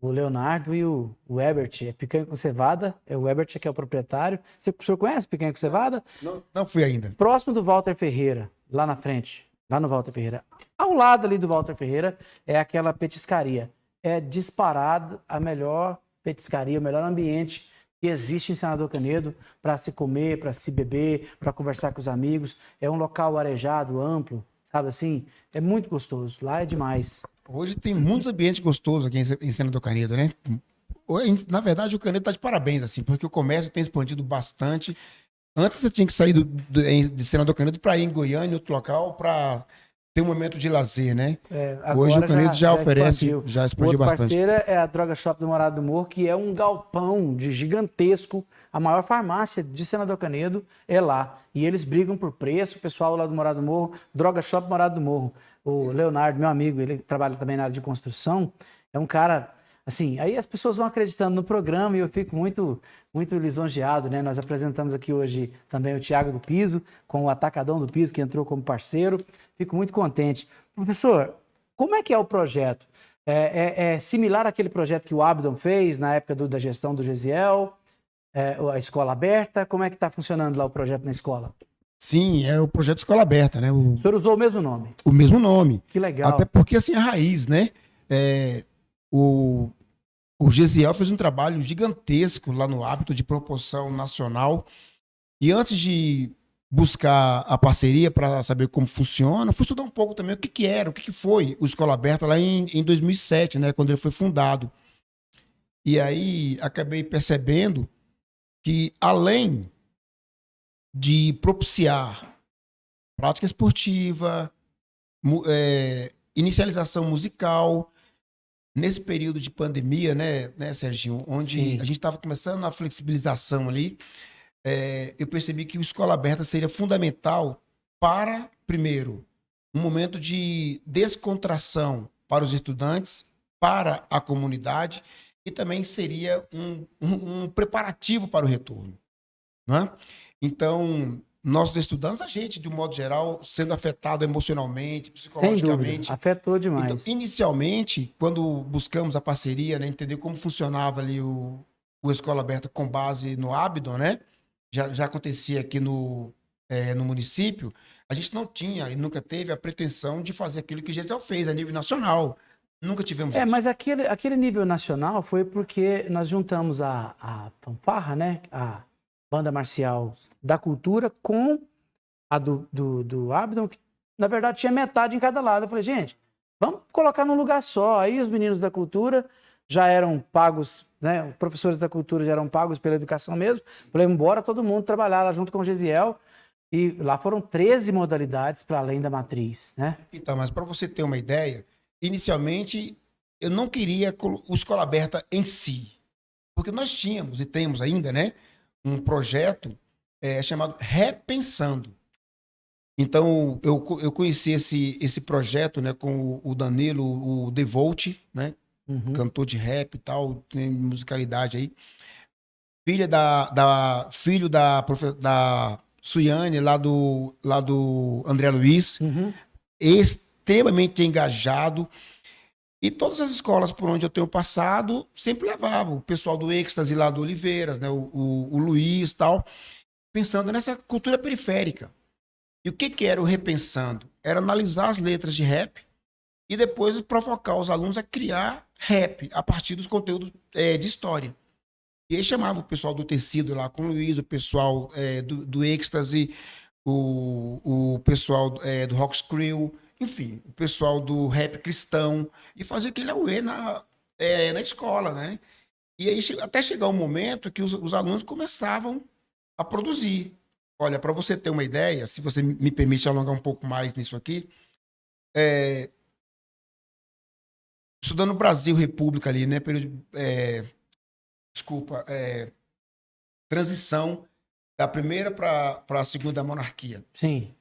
O Leonardo e o Herbert. É Picanha com Cevada, é o Herbert que é o proprietário. O senhor conhece Picanha com Cevada? Não fui ainda. Próximo do Walter Ferreira, lá na frente, lá no Walter Ferreira. Ao lado ali do Walter Ferreira é aquela petiscaria. É disparado a melhor petiscaria, o melhor ambiente que existe em Senador Canedo para se comer, para se beber, para conversar com os amigos. É um local arejado, amplo, sabe assim? É muito gostoso. Lá é demais. Hoje tem muitos ambientes gostosos aqui em Senador Canedo, né? Na verdade, o Canedo está de parabéns, assim, porque o comércio tem expandido bastante. Antes você tinha que sair de Senador Canedo para ir em Goiânia, em outro local, para ter um momento de lazer, né? Hoje o Canedo já oferece, expandiu. já expandiu Outro bastante. parceiro é a Droga Shop do Morado do Morro, que é um galpão de gigantesco. A maior farmácia de Senador Canedo é lá. E eles brigam por preço, o pessoal lá do Morado do Morro, Droga Shop Morado do Morro. O Leonardo, meu amigo, ele trabalha também na área de construção, é um cara, assim, aí as pessoas vão acreditando no programa e eu fico muito, muito lisonjeado, né? Nós apresentamos aqui hoje também o Thiago do Piso, com o Atacadão do Piso, que entrou como parceiro. Fico muito contente. Professor, como é que é o projeto? É similar àquele projeto que o Abdon fez na época da gestão do Gesiel, a escola aberta? Como é que está funcionando lá o projeto na escola? Sim, é o projeto Escola Aberta, né? O senhor usou o mesmo nome? O mesmo nome. Que legal. Até porque, assim, a raiz, né? O Gesiel fez um trabalho gigantesco lá no Hábito de proporção nacional. E antes de buscar a parceria para saber como funciona, fui estudar um pouco também o que era, o que foi o Escola Aberta lá em 2007, né? Quando ele foi fundado. E aí acabei percebendo que, além de propiciar prática esportiva, inicialização musical, nesse período de pandemia, né, Serginho, onde Sim. a gente estava começando a flexibilização ali, eu percebi que o Escola Aberta seria fundamental para, primeiro, um momento de descontração para os estudantes, para a comunidade, e também seria um preparativo para o retorno, né? Então, nossos estudantes, a gente, de um modo geral, sendo afetado emocionalmente, psicologicamente. Sem dúvida, afetou demais. Então, inicialmente, quando buscamos a parceria, né, entender como funcionava ali o Escola Aberta com base no Abdon, né? Já acontecia aqui no município, a gente não tinha e nunca teve a pretensão de fazer aquilo que o Gesiel fez a nível nacional. Nunca tivemos isso. Mas aquele nível nacional foi porque nós juntamos a fanfarra, né? A banda marcial da cultura com a do Abdon, que na verdade tinha metade em cada lado. Eu falei, gente, vamos colocar num lugar só. Aí os meninos da cultura já eram pagos, né? Os professores da cultura já eram pagos pela educação mesmo. Falei, embora todo mundo trabalhar lá junto com o Gesiel. E lá foram 13 modalidades para além da matriz, né? Então, mas para você ter uma ideia, inicialmente eu não queria o Escola Aberta em si, porque nós tínhamos e temos ainda, né, um projeto chamado Repensando. Então, eu conheci esse projeto, né, com o Danilo, o Devolt, né, cantor de rap e tal, tem musicalidade aí. Filho da Suiane, lá do André Luiz, extremamente engajado. E todas as escolas por onde eu tenho passado sempre levavam o pessoal do Êxtase lá do Oliveiras, né, o Luiz e tal, pensando nessa cultura periférica. E o que era o Repensando? Era analisar as letras de rap e depois provocar os alunos a criar rap a partir dos conteúdos de história. E aí chamava o pessoal do Tecido lá com o Luiz, o pessoal do Êxtase, o pessoal do Rock Crew, enfim, o pessoal do rap cristão, e fazia aquele auê na escola, né? E aí até chegar um momento que os alunos começavam a produzir. Olha, para você ter uma ideia, se você me permite alongar um pouco mais nisso aqui, estudando Brasil República ali, né? Transição da primeira para a segunda monarquia. Sim.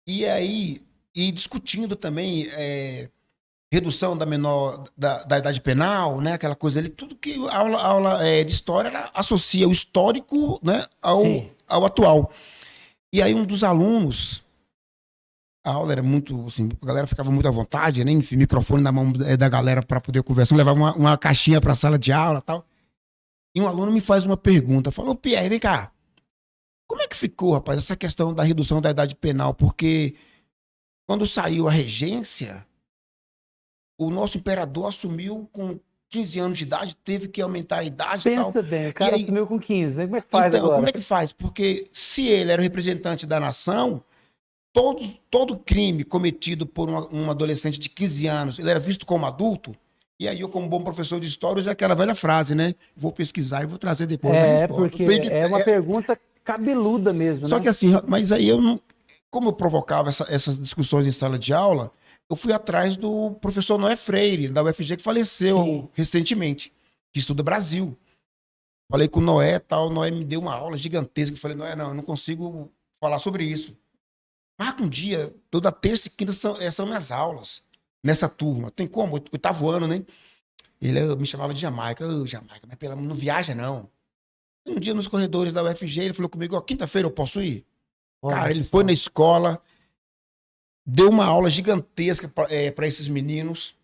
E aí, discutindo também redução da idade penal, né? Aquela coisa ali, tudo que a aula de história ela associa o histórico, né, ao atual. E aí um dos alunos, a aula era muito, assim, a galera ficava muito à vontade, né? Enfim, microfone na mão da galera para poder conversar, levava uma caixinha para a sala de aula e tal. E um aluno me faz uma pergunta, falou, Pierre, vem cá, como é que ficou, rapaz, essa questão da redução da idade penal? Porque quando saiu a regência, o nosso imperador assumiu com 15 anos de idade, teve que aumentar a idade e tal. Pensa bem, o cara aí, assumiu com 15, né? Como é que faz então, agora? como é que faz? Porque se ele era o representante da nação, todo crime cometido por um adolescente de 15 anos, ele era visto como adulto. E aí eu, como bom professor de história, usei aquela velha frase, né? Vou pesquisar e vou trazer depois a resposta. Porque é uma pergunta cabeluda mesmo, Só né? que assim, mas aí eu não... Como eu provocava essas discussões em sala de aula, eu fui atrás do professor Noé Freire, da UFG, que faleceu Sim. recentemente, que estuda Brasil. Falei com o Noé e tal, o Noé me deu uma aula gigantesca. Eu falei, Noé, não, eu não consigo falar sobre isso. Marca um dia, toda terça e quinta são minhas aulas, nessa turma. Tem como? Oitavo ano, né? Ele me chamava de Jamaica. Jamaica, mas não viaja, não. Um dia nos corredores da UFG, ele falou comigo, ó, quinta-feira eu posso ir? Olha Cara, ele só. foi na escola, deu uma aula gigantesca para esses meninos.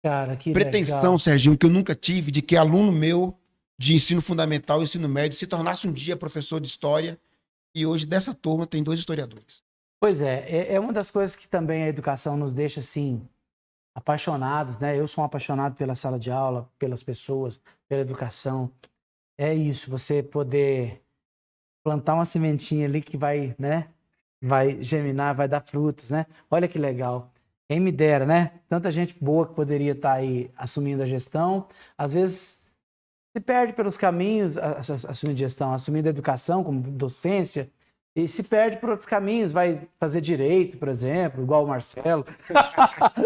Cara, que Pretensão, legal. Serginho, que eu nunca tive, de que aluno meu de ensino fundamental e ensino médio se tornasse um dia professor de história. E hoje, dessa turma, tem 2 historiadores. Pois é uma das coisas que também a educação nos deixa, assim, apaixonados, né? Eu sou um apaixonado pela sala de aula, pelas pessoas, pela educação. É isso, você poder plantar uma sementinha ali que vai, né? Vai germinar, vai dar frutos, né? Olha que legal. Quem me dera, né? Tanta gente boa que poderia estar aí assumindo a gestão. Às vezes se perde pelos caminhos, assumindo gestão, assumindo a educação como docência, e se perde por outros caminhos, vai fazer direito, por exemplo, igual o Marcelo.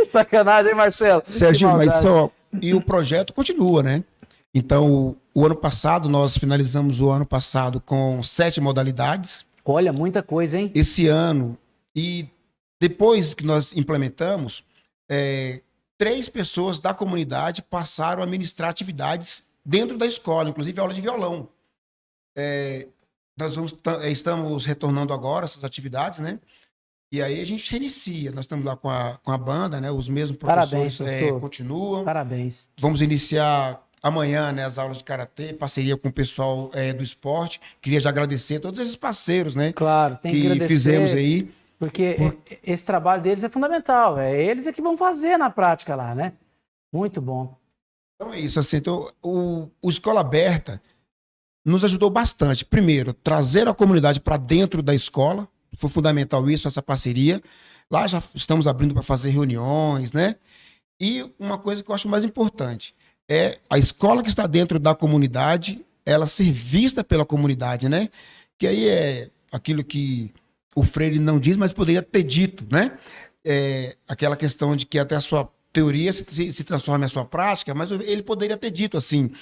Sacanagem, hein, Marcelo? Serginho, Que mas maldade. e o projeto continua, né? Então, o ano passado, nós finalizamos o ano passado com 7 modalidades. Olha, muita coisa, hein? Esse ano, e depois que nós implementamos, 3 pessoas da comunidade passaram a ministrar atividades dentro da escola, inclusive aula de violão. Nós estamos retornando agora essas atividades, né? E aí a gente reinicia. Nós estamos lá com a banda, né? Os mesmos professores Parabéns, doutor. continuam. Parabéns. Vamos iniciar amanhã, né, as aulas de karatê, parceria com o pessoal do esporte. Queria já agradecer a todos esses parceiros, né? Claro, tem que agradecer, fizemos aí. Porque esse trabalho deles é fundamental. Eles é que vão fazer na prática lá, né? Muito bom. Então é isso, assim, então, o Escola Aberta nos ajudou bastante. Primeiro, trazer a comunidade para dentro da escola, foi fundamental isso, essa parceria. Lá já estamos abrindo para fazer reuniões, né? E uma coisa que eu acho mais importante é a escola que está dentro da comunidade, ela ser vista pela comunidade, né? Que aí é aquilo que o Freire não diz, mas poderia ter dito, né? Aquela questão de que até a sua teoria se transforma em sua prática, mas ele poderia ter dito assim,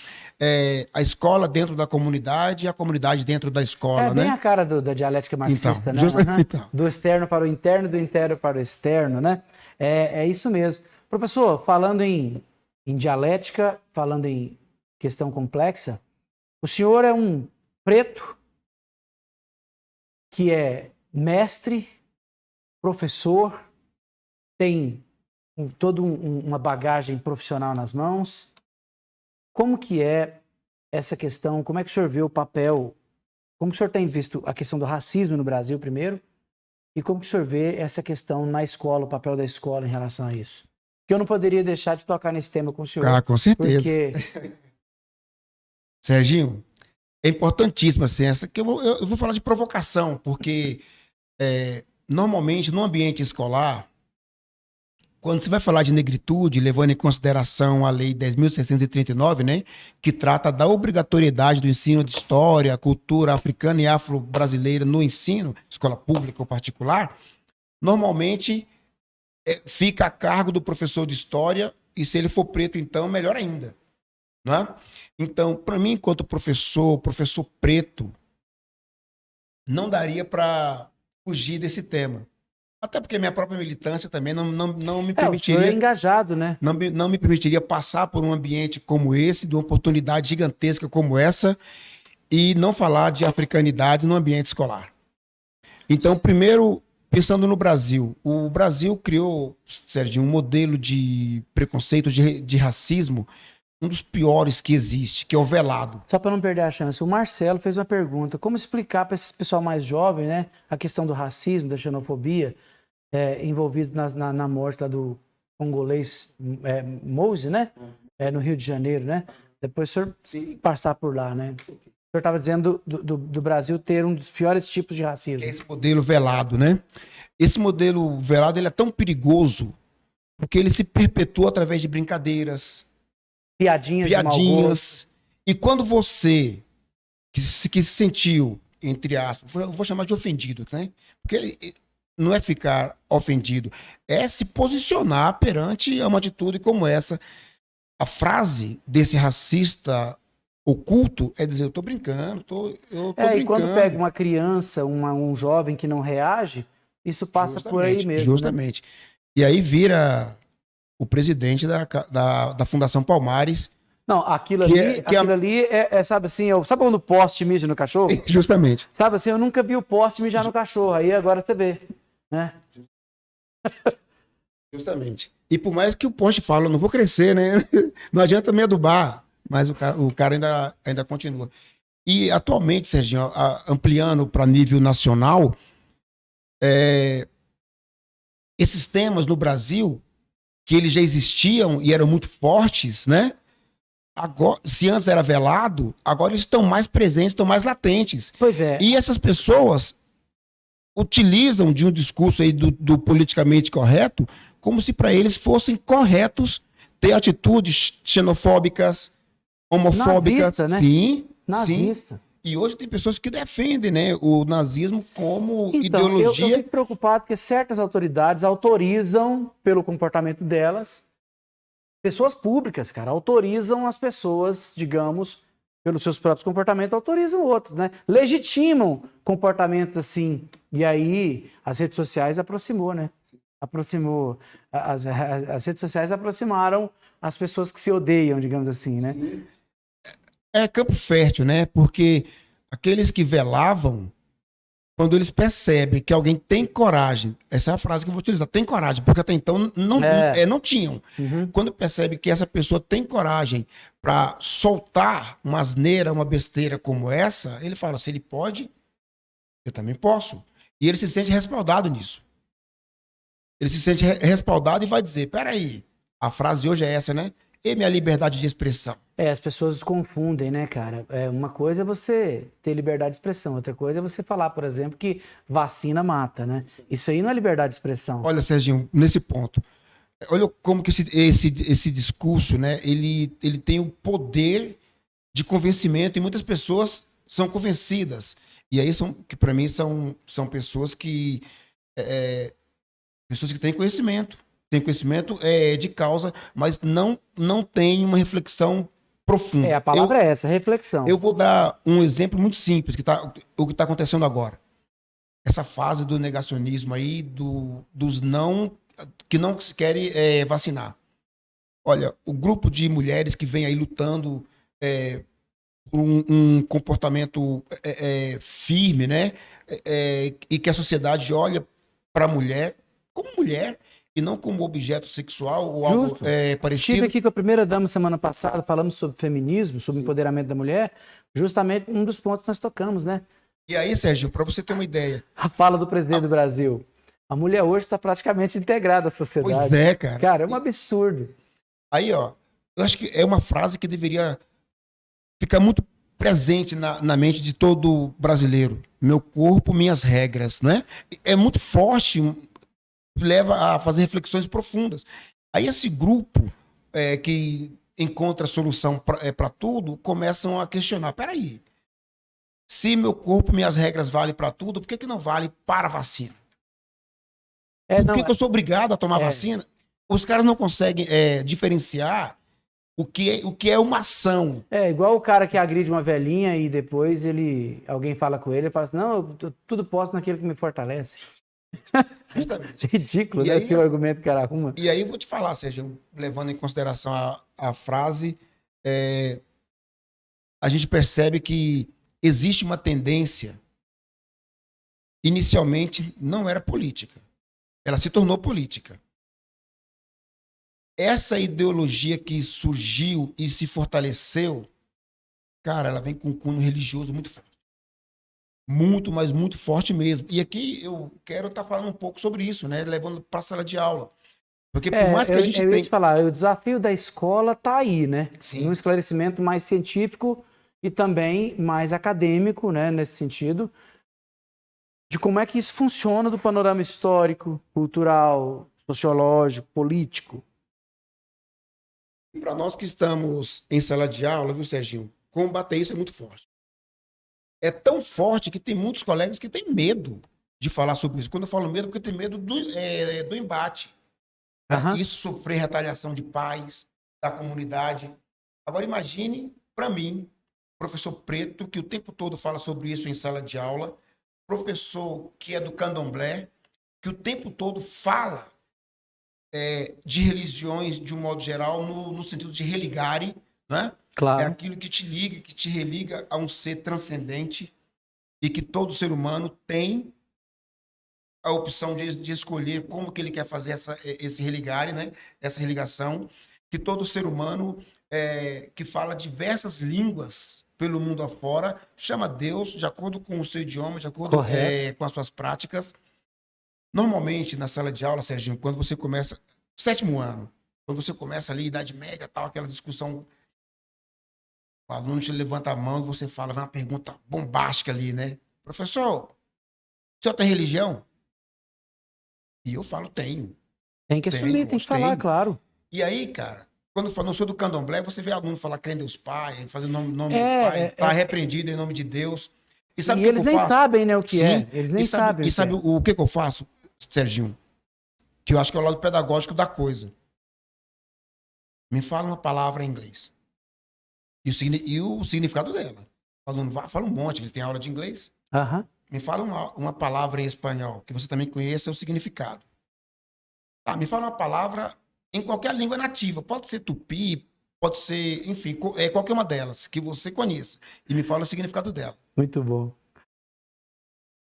a escola dentro da comunidade e a comunidade dentro da escola, É bem né? a cara da dialética marxista, né? Então. Do externo para o interno, do interno para o externo, né? É isso mesmo. Professor, falando em dialética, falando em questão complexa, o senhor é um preto que é mestre, professor, tem toda uma bagagem profissional nas mãos. Como que é essa questão? Como é que o senhor vê o papel? Como que o senhor tem visto a questão do racismo no Brasil, primeiro? E como que o senhor vê essa questão na escola, o papel da escola em relação a isso? Porque eu não poderia deixar de tocar nesse tema com o senhor. Ah, com certeza. Porque... Serginho, é importantíssima assim, essa que eu vou falar de provocação, porque normalmente no ambiente escolar, quando você vai falar de negritude, levando em consideração a Lei 10.639, né, que trata da obrigatoriedade do ensino de história, cultura africana e afro-brasileira no ensino, escola pública ou particular, normalmente fica a cargo do professor de história, e se ele for preto, então, melhor ainda. Não é? Então, para mim, enquanto professor preto, não daria para fugir desse tema. Até porque minha própria militância também não me permitiria... o senhor é engajado, né? Não me permitiria passar por um ambiente como esse, de uma oportunidade gigantesca como essa, e não falar de africanidade no ambiente escolar. Então, primeiro, pensando no Brasil. O Brasil criou, Sérgio, um modelo de preconceito, de racismo, um dos piores que existe, que é o velado. Só para não perder a chance, o Marcelo fez uma pergunta: como explicar para esse pessoal mais jovem, né, a questão do racismo, da xenofobia, envolvido na morte lá do congolês Moise, né? no Rio de Janeiro, né? Depois o senhor passar por lá, né? O senhor estava dizendo do Brasil ter um dos piores tipos de racismo. Que é esse modelo velado, né? Esse modelo velado ele é tão perigoso porque ele se perpetua através de brincadeiras, Piadinhas de mau gosto. piadinhas. E quando você que se sentiu, entre aspas, eu vou chamar de ofendido, né? Porque não é ficar ofendido, é se posicionar perante uma atitude como essa. A frase desse racista oculto é dizer, eu tô brincando, eu tô brincando. E quando pega uma criança, um jovem que não reage, isso passa por aí mesmo. Justamente. Né? E aí vira o presidente da Fundação Palmares. Não, aquilo ali sabe assim, sabe quando o poste mija no cachorro? Justamente. Sabe assim, eu nunca vi o poste mijar no cachorro, aí agora você vê, né? Justamente. E por mais que o poste fale, eu não vou crescer, né? Não adianta me adubar, mas o cara ainda continua. E atualmente, Serginho, ampliando para nível nacional, esses temas no Brasil, que eles já existiam e eram muito fortes, né? Agora, se antes era velado, agora eles estão mais presentes, estão mais latentes. Pois é. E essas pessoas utilizam de um discurso aí do politicamente correto como se para eles fossem corretos ter atitudes xenofóbicas, homofóbicas. Nazista, né? Sim, nazista. Sim. E hoje tem pessoas que defendem, né, o nazismo como então, ideologia. Eu fico preocupado porque certas autoridades autorizam, pelo comportamento delas, pessoas públicas, cara, autorizam as pessoas, digamos, pelos seus próprios comportamentos, autorizam outros, né? Legitimam comportamentos assim. E aí as redes sociais aproximou, né? As redes sociais aproximaram as pessoas que se odeiam, digamos assim, né? É campo fértil, né? Porque aqueles que velavam, quando eles percebem que alguém tem coragem, essa é a frase que eu vou utilizar, tem coragem, porque até então não tinham. Uhum. Quando percebe que essa pessoa tem coragem para soltar uma asneira, uma besteira como essa, ele fala, se ele pode, eu também posso. E ele se sente respaldado nisso. Ele se sente respaldado e vai dizer, peraí, a frase hoje é essa, né? E minha liberdade de expressão. As pessoas confundem, né, cara? Uma coisa é você ter liberdade de expressão, outra coisa é você falar, por exemplo, que vacina mata, né? Isso aí não é liberdade de expressão. Olha, Serginho, nesse ponto, olha como que esse discurso, né, ele tem o poder de convencimento e muitas pessoas são convencidas. E aí, que para mim, são pessoas que têm conhecimento. Tem conhecimento de causa, mas não tem uma reflexão profunda. A palavra é essa, reflexão. Eu vou dar um exemplo muito simples, o que está acontecendo agora. Essa fase do negacionismo aí, dos que não se querem vacinar. Olha, o grupo de mulheres que vem aí lutando por um comportamento firme, né? E que a sociedade olha para a mulher como mulher, e não como objeto sexual ou algo parecido. Estive aqui com a primeira dama semana passada, falamos sobre feminismo, sobre empoderamento da mulher, justamente um dos pontos que nós tocamos, né? E aí, Sérgio, para você ter uma ideia. A fala do presidente do Brasil. A mulher hoje está praticamente integrada à sociedade. Pois é, cara. Cara, é um absurdo. Aí, ó, eu acho que é uma frase que deveria ficar muito presente na mente de todo brasileiro. Meu corpo, minhas regras, né? É muito forte, leva a fazer reflexões profundas. Aí esse grupo que encontra solução para tudo, começam a questionar, peraí, se meu corpo, minhas regras valem para tudo, por que não vale para a vacina? Por que eu sou obrigado a tomar vacina? Os caras não conseguem diferenciar o que é uma ação. É igual o cara que agride uma velhinha e depois alguém fala com ele e fala assim, não, eu tudo posso naquele que me fortalece. Justamente. Ridículo, né? Que o argumento que o cara arruma. E aí eu vou te falar, Sérgio, levando em consideração a frase, a gente percebe que existe uma tendência, inicialmente não era política, ela se tornou política. Essa ideologia que surgiu e se fortaleceu, cara, ela vem com um cunho religioso muito forte. Muito, mas muito forte mesmo. E aqui eu quero estar falando um pouco sobre isso, né? Levando para a sala de aula. Porque por mais que a gente eu ia tenha... te falar, o desafio da escola está aí, né? Sim. Um esclarecimento mais científico e também mais acadêmico, né, nesse sentido, de como é que isso funciona do panorama histórico, cultural, sociológico, político. Para nós que estamos em sala de aula, viu, Serginho? Combater isso é muito forte. É tão forte que tem muitos colegas que têm medo de falar sobre isso. Quando eu falo medo, porque tem medo do embate. Aham. Isso sofrer retaliação de pais, da comunidade. Agora imagine, para mim, professor preto, que o tempo todo fala sobre isso em sala de aula, professor que é do candomblé, que o tempo todo fala de religiões de um modo geral, no sentido de religare, né? Claro. É aquilo que te liga, que te religa a um ser transcendente e que todo ser humano tem a opção de escolher como que ele quer fazer esse religare, né? Essa religação, que todo ser humano que fala diversas línguas pelo mundo afora, chama Deus de acordo com o seu idioma, de acordo com as suas práticas. Normalmente, na sala de aula, Serginho, quando você começa, 7º ano, quando você começa ali, idade média, tal, aquela discussão, o aluno te levanta a mão e você fala, vem uma pergunta bombástica ali, né? Professor, o senhor tem religião? E eu falo, tenho. Tem que assumir, tem que falar, claro. E aí, cara, quando eu falo, não sou do candomblé, você vê aluno falar, crê em Deus Pai, fazer o nome do Pai, tá repreendido em nome de Deus. E sabe e eles nem sabem, né, o que é. Eles nem sabem. E sabe o que eu faço, Serginho? Que eu acho que é o lado pedagógico da coisa. Me fala uma palavra em inglês. E o significado dela. O aluno fala um monte, ele tem aula de inglês. Aham. Me fala uma palavra em espanhol, que você também conheça o significado. Tá, me fala uma palavra em qualquer língua nativa. Pode ser tupi, pode ser, enfim, qualquer uma delas, que você conheça. E me fala o significado dela. Muito bom.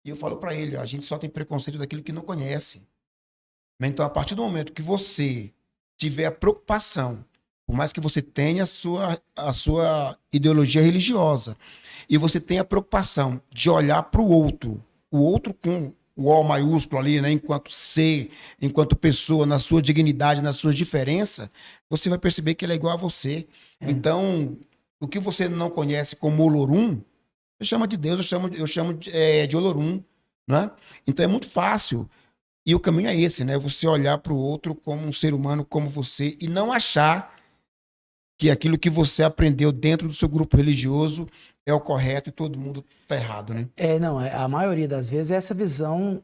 E eu falo para ele, ó, a gente só tem preconceito daquilo que não conhece. Então, a partir do momento que você tiver a preocupação, por mais que você tenha a sua ideologia religiosa, e você tenha a preocupação de olhar para o outro com o O maiúsculo ali, né, enquanto ser, enquanto pessoa, na sua dignidade, nas suas diferenças, você vai perceber que ele é igual a você. Então, o que você não conhece como Olorum, eu chamo de Deus, eu chamo de Olorum, né? Então, é muito fácil. E o caminho é esse, né? Você olhar para o outro como um ser humano como você e não achar que aquilo que você aprendeu dentro do seu grupo religioso é o correto e todo mundo tá errado, né? Não, a maioria das vezes é essa visão,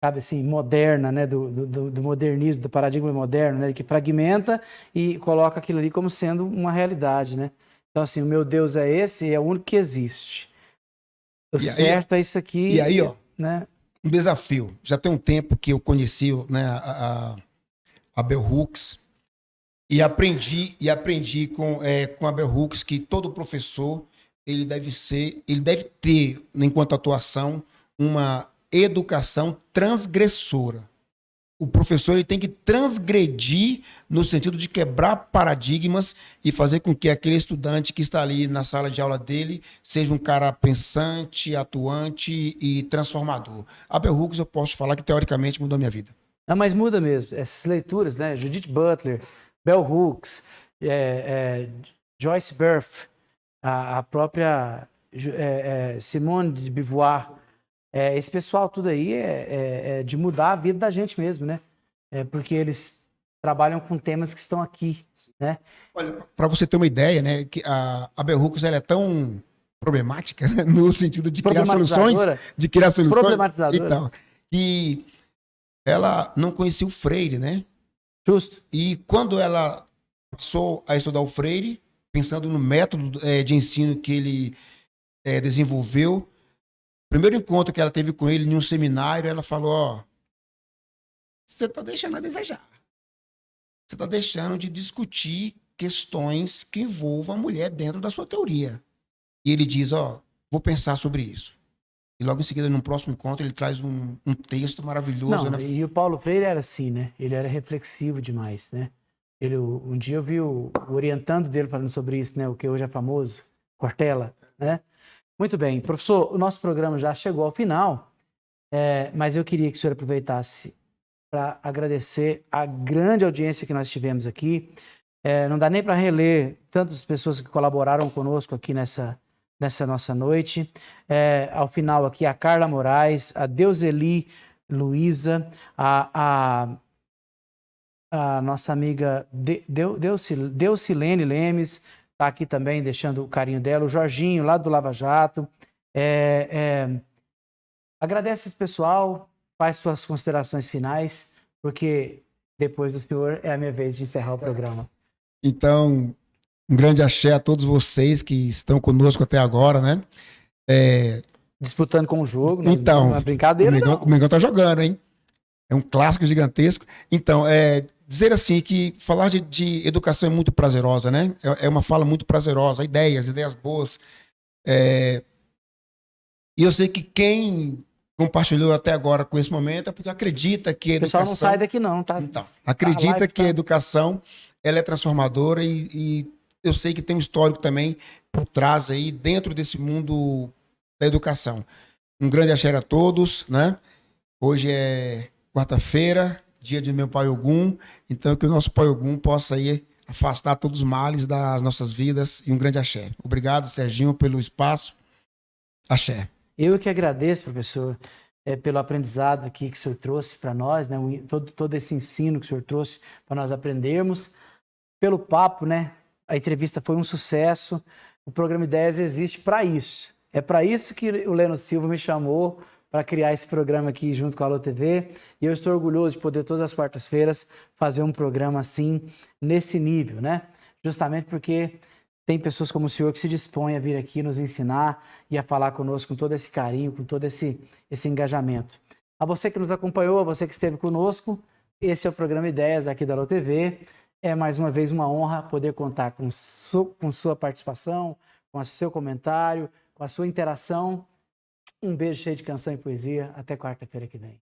sabe assim, moderna, né? Do modernismo, do paradigma moderno, né? Que fragmenta e coloca aquilo ali como sendo uma realidade, né? Então, assim, o meu Deus é esse e é o único que existe. O certo é isso aqui. E aí, ó, né? Um desafio. Já tem um tempo que eu conheci, né, a Bell Hooks e aprendi com a Bell Hooks que todo professor ele deve ter, enquanto atuação, uma educação transgressora. O professor ele tem que transgredir no sentido de quebrar paradigmas e fazer com que aquele estudante que está ali na sala de aula dele seja um cara pensante, atuante e transformador. A Bell Hooks eu posso falar que teoricamente mudou a minha vida. Não, mas muda mesmo. Essas leituras, né? Judith Butler, Bell Hooks, Joyce Byrne, a própria Simone de Beauvoir, esse pessoal tudo aí é de mudar a vida da gente mesmo, né? Porque eles trabalham com temas que estão aqui, né? Olha, para você ter uma ideia, né, que a Bell Hooks ela é tão problemática, né, no sentido de criar soluções, problematizadora e tal. E ela não conhecia o Freire, né? Justo. E quando ela passou a estudar o Freire, pensando no método de ensino que ele desenvolveu, o primeiro encontro que ela teve com ele em um seminário, ela falou, ó, você está deixando a desejar. Você está deixando de discutir questões que envolvam a mulher dentro da sua teoria. E ele diz, ó, vou pensar sobre isso. E logo em seguida, no próximo encontro, ele traz um texto maravilhoso. Não, né? E o Paulo Freire era assim, né? Ele era reflexivo demais, né? Um dia eu vi o orientando dele falando sobre isso, né? O que hoje é famoso, Cortella, né? Muito bem. Professor, o nosso programa já chegou ao final, mas eu queria que o senhor aproveitasse para agradecer a grande audiência que nós tivemos aqui. Não dá nem para reler tantas pessoas que colaboraram conosco aqui nessa nossa noite. Ao final aqui, a Carla Moraes, a Deuseli Luísa, a nossa amiga Deucilene Lemes, está aqui também deixando o carinho dela, o Jorginho, lá do Lava Jato. Agradece esse pessoal, faz suas considerações finais, porque depois do senhor é a minha vez de encerrar o programa. Então, um grande axé a todos vocês que estão conosco até agora, né? Disputando com o jogo, então, não é brincadeira, o Mengão tá jogando, hein? É um clássico gigantesco. Então, dizer assim que falar de educação é muito prazerosa, né? É uma fala muito prazerosa, ideias boas. E eu sei que quem compartilhou até agora com esse momento é porque acredita que a educação... O pessoal não sai daqui não, tá? Então, acredita que a educação ela é transformadora e eu sei que tem um histórico também por trás aí, dentro desse mundo da educação. Um grande axé a todos, né? Hoje é quarta-feira, dia de meu Pai Ogum, então que o nosso Pai Ogum possa aí afastar todos os males das nossas vidas e um grande axé. Obrigado, Serginho, pelo espaço. Axé. Eu que agradeço, professor, pelo aprendizado aqui que o senhor trouxe para nós, né? Todo esse ensino que o senhor trouxe para nós aprendermos. Pelo papo, né? A entrevista foi um sucesso. O programa Ideias existe para isso. É para isso que o Leno Silva me chamou para criar esse programa aqui junto com a Alô TV. E eu estou orgulhoso de poder, todas as quartas-feiras, fazer um programa assim, nesse nível, né? Justamente porque tem pessoas como o senhor que se dispõem a vir aqui nos ensinar e a falar conosco com todo esse carinho, com todo esse engajamento. A você que nos acompanhou, a você que esteve conosco, esse é o programa Ideias aqui da Alô TV. É mais uma vez uma honra poder contar com sua participação, com o seu comentário, com a sua interação. Um beijo cheio de canção e poesia. Até quarta-feira que vem.